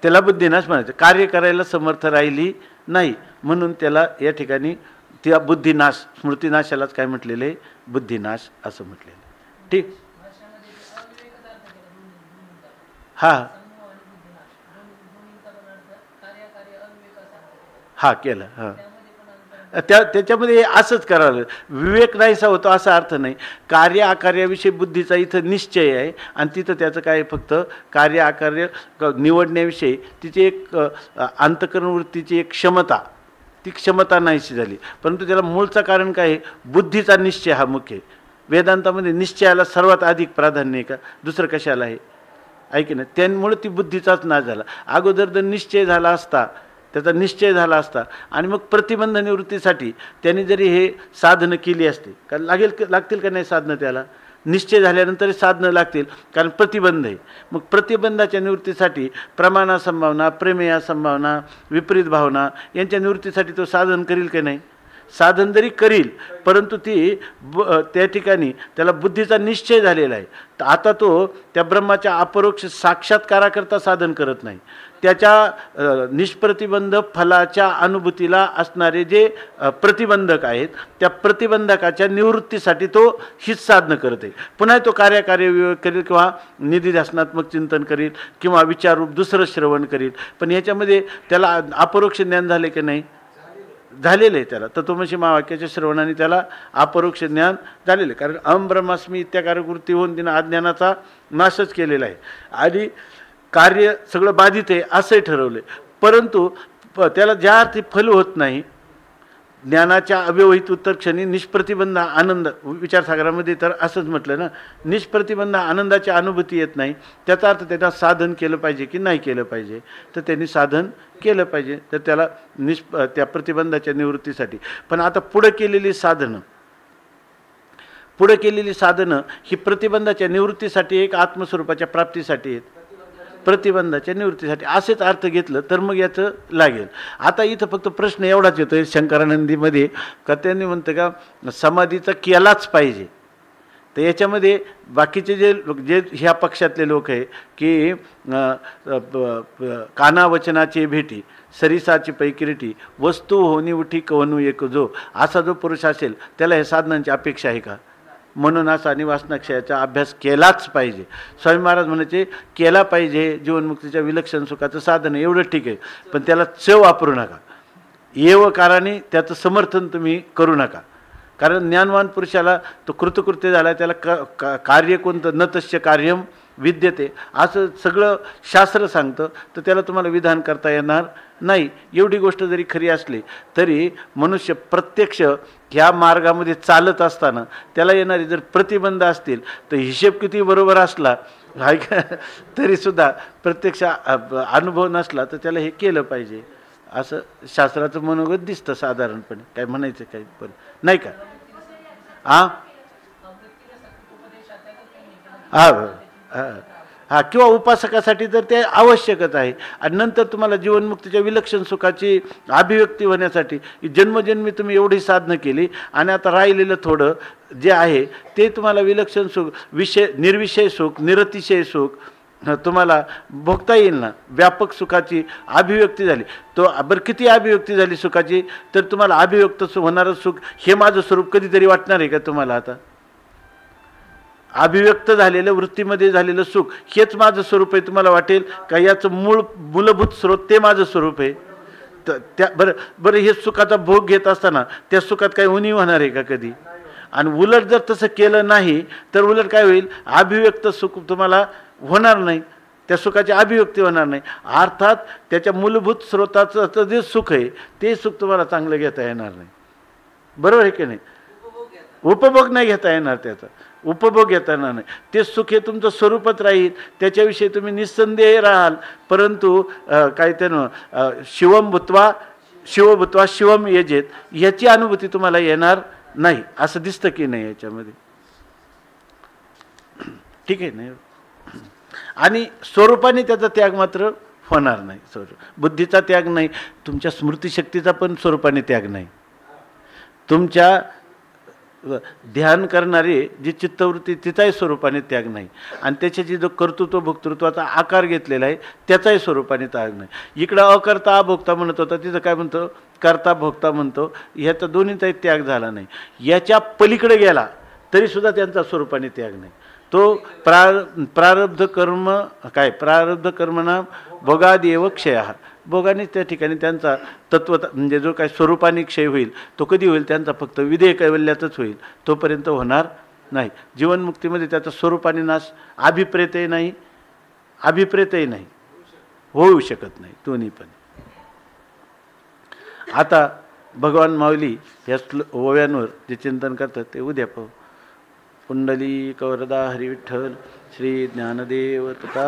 त्याला बुद्धिनाश म्हणायचं. कार्य करायला समर्थ राहिली नाही म्हणून त्याला या ठिकाणी त्या बुद्धिनाश, स्मृतिनाशालाच काय म्हटलेलं आहे? बुद्धिनाश असं म्हटलेलं आहे. ठीक. हां हां केलं. हां, त्याच्यामध्ये असंच करावं. विवेक नाहीसा होतो असा अर्थ नाही. कार्य आकार्याविषयी बुद्धीचा इथं निश्चय आहे आणि तिथं त्याचं काय, फक्त कार्य आकार्य निवडण्याविषयी तिची एक अंतःकरण वृत्तीची एक क्षमता, ती क्षमता नाहीशी झाली. परंतु त्याला मूळचं कारण काय आहे? बुद्धीचा निश्चय हा मुख्य आहे. वेदांतामध्ये निश्चयाला सर्वात अधिक प्राधान्य आहे का? दुसरं कशाला आहे? ऐक ना, त्यामुळे ती बुद्धीचाच नाश झाला. अगोदर जर निश्चय झाला असता, त्याचा निश्चय झाला असता आणि मग प्रतिबंध निवृत्तीसाठी त्यांनी जरी हे साधनं केली असती, कारण लागतील का नाही साधनं? त्याला निश्चय झाल्यानंतर साधनं लागतील, कारण प्रतिबंध आहे. मग प्रतिबंधाच्या निवृत्तीसाठी प्रमाणा संभावना, प्रेमेया संभावना, विपरीत भावना यांच्या निवृत्तीसाठी तो साधन करील की नाही? साधन जरी करील, परंतु ती त्या ठिकाणी त्याला बुद्धीचा निश्चय झालेला आहे. तर आता तो त्या ब्रह्माच्या अपरोक्ष साक्षात्काराकरता साधन करत नाही. त्याच्या निष्प्रतिबंध फलाच्या अनुभूतीला असणारे जे प्रतिबंधक आहेत त्या प्रतिबंधकाच्या निवृत्तीसाठी तो हीच साधनं करते. पुन्हा तो कार्य विवेक करेल किंवा निधिध्यासनात्मक चिंतन करेल किंवा विचाररूप दुसरं श्रवण करेल. पण याच्यामध्ये त्याला अपरोक्ष ज्ञान झाले की नाही? झालेलं आहे. त्याला तत्वमसी महावाक्याच्या श्रवणाने त्याला अपरोक्ष ज्ञान झालेलं आहे. कारण अहम ब्रह्मास्मी इत्याकारक वृत्ती होऊन तिनं अज्ञानाचा नाशच केलेला आहे आणि कार्य सगळं बाधित आहे असंही ठरवलं. परंतु त्याला ज्या अर्थी फल होत नाही ज्ञानाच्या अव्यवहित उत्तरक्षणी निष्प्रतिबंध आनंद, विचारसागरामध्ये तर असंच म्हटलं ना, निष्प्रतिबंध आनंदाची अनुभूती येत नाही. त्याचा अर्थ त्याला साधन केलं पाहिजे की नाही केलं पाहिजे? तर त्यांनी साधन केलं पाहिजे. तर त्याला त्या प्रतिबंधाच्या निवृत्तीसाठी. पण आता पुढं केलेली साधनं ही प्रतिबंधाच्या निवृत्तीसाठी एक आत्मस्वरूपाच्या प्राप्तीसाठी आहेत, प्रतिबंधाच्या निवृत्तीसाठी असेच अर्थ घेतलं तर मग याचं लागेल. आता इथं फक्त प्रश्न एवढाच येतोय शंकरानंदीमध्ये का त्यांनी म्हणतं का समाधीचा केलाच पाहिजे. तर याच्यामध्ये बाकीचे जे ह्या पक्षातले लोक आहे की काना वचनाचे भेटी सरिसाची पैकिरीटी वस्तू होणी उठी कवनू एक जो, असा जो पुरुष असेल त्याला हे साधनांची अपेक्षा आहे का? म्हणून असा निवासनाक्षयाचा अभ्यास केलाच पाहिजे. स्वामी महाराज म्हणायचे केला पाहिजे. जीवनमुक्तीच्या विलक्षण सुखाचं साधन एवढं ठीक आहे, पण त्याला चव वापरू नका. एवकाराने त्याचं समर्थन तुम्ही करू नका. कारण ज्ञानवान पुरुषाला तो कृतकृत्य झाला, त्याला कार्य कोणतं न तस्य कार्यम विद्यते असं सगळं शास्त्र सांगतं. तर त्याला तुम्हाला विधान करता येणार नाही. एवढी गोष्ट जरी खरी असली तरी मनुष्य प्रत्यक्ष ह्या मार्गामध्ये चालत असताना त्याला येणारे जर प्रतिबंध असतील तर हिशेब किती बरोबर असला तरीसुद्धा प्रत्यक्ष अनुभव नसला तर त्याला हे केलं पाहिजे असं शास्त्राचं मनोगत दिसतं साधारणपणे. काय म्हणायचं काही पण नाही का? हां हां किंवा उपासकासाठी तर ते आवश्यकच आहे. आणि नंतर तुम्हाला जीवनमुक्तीच्या विलक्षण सुखाची अभिव्यक्ती होण्यासाठी जन्मजन्मी तुम्ही एवढी साधनं केली आणि आता राहिलेलं थोडं जे आहे ते तुम्हाला विलक्षण सुख, निर्विषय सुख, निरतिशय सुख तुम्हाला भोगता येईल ना. व्यापक सुखाची अभिव्यक्ती झाली. तो बरं किती अभिव्यक्ती झाली सुखाची तर तुम्हाला अभिव्यक्त होणारं सुख हे माझं स्वरूप कधीतरी वाटणार आहे का तुम्हाला? आता अभिव्यक्त झालेलं वृत्तीमध्ये झालेलं सुख हेच माझं स्वरूप आहे तुम्हाला वाटेल का? याचं मूलभूत स्रोत ते माझं स्वरूप आहे. तर त्या बरं हे सुखाचा भोग घेत असताना त्या सुखात काही उणीव होणार आहे का कधी? आणि उलट जर तसं केलं नाही तर उलट काय होईल? अभिव्यक्त सुख तुम्हाला होणार नाही, त्या सुखाची अभिव्यक्ती होणार नाही. अर्थात त्याच्या मूलभूत स्रोताचं जे सुख आहे ते सुख तुम्हाला चांगलं घेता येणार नाही. बरोबर आहे की नाही? उपभोग नाही घेता येणार, त्याचा उपभोग घेता येणार नाही. ते सुख हे तुमचं स्वरूपच राहील, त्याच्याविषयी तुम्ही निस्संदेह राहाल. परंतु काय त्यानं शिवभूत्वा शिवम यजेत याची अनुभूती तुम्हाला येणार नाही असं दिसतं की नाही याच्यामध्ये? ठीक आहे नाही. आणि स्वरूपाने त्याचा त्याग मात्र होणार नाही. बुद्धीचा त्याग नाही, तुमच्या स्मृतिशक्तीचा पण स्वरूपाने त्याग नाही. तुमच्या ध्यान करणारी जी चित्तवृत्ती तिचाही स्वरूपाने त्याग नाही. आणि त्याच्याची जो कर्तृत्व भोक्तृत्वाचा आकार घेतलेला आहे त्याचाही स्वरूपाने त्याग नाही. इकडं अकर्ता अभोक्ता म्हणत होता, तिथं काय म्हणतो? कर्ता भोक्ता म्हणतो. ह्याचा दोन्हीचाही त्याग झाला नाही. याच्या पलीकडे गेला तरीसुद्धा त्यांचा स्वरूपाने त्याग नाही. तो प्रारब्ध कर्म काय? प्रारब्ध कर्मना भोगादेव क्षय. भोगाने त्या ठिकाणी त्यांचा म्हणजे जो काही स्वरूपाने क्षय होईल तो कधी होईल? त्यांचा फक्त विधेय कैवल्यातच होईल, तोपर्यंत होणार नाही. जीवनमुक्तीमध्ये त्याचा स्वरूपाने नाश अभिप्रेतही नाही, होऊ शकत नाही दोन्ही पण. आता भगवान माऊली या ओव्यांवर जे चिंतन करतात ते उद्या पाहू. पुंडलिक वरदा हरी विठ्ठल श्री ज्ञानदेव तथा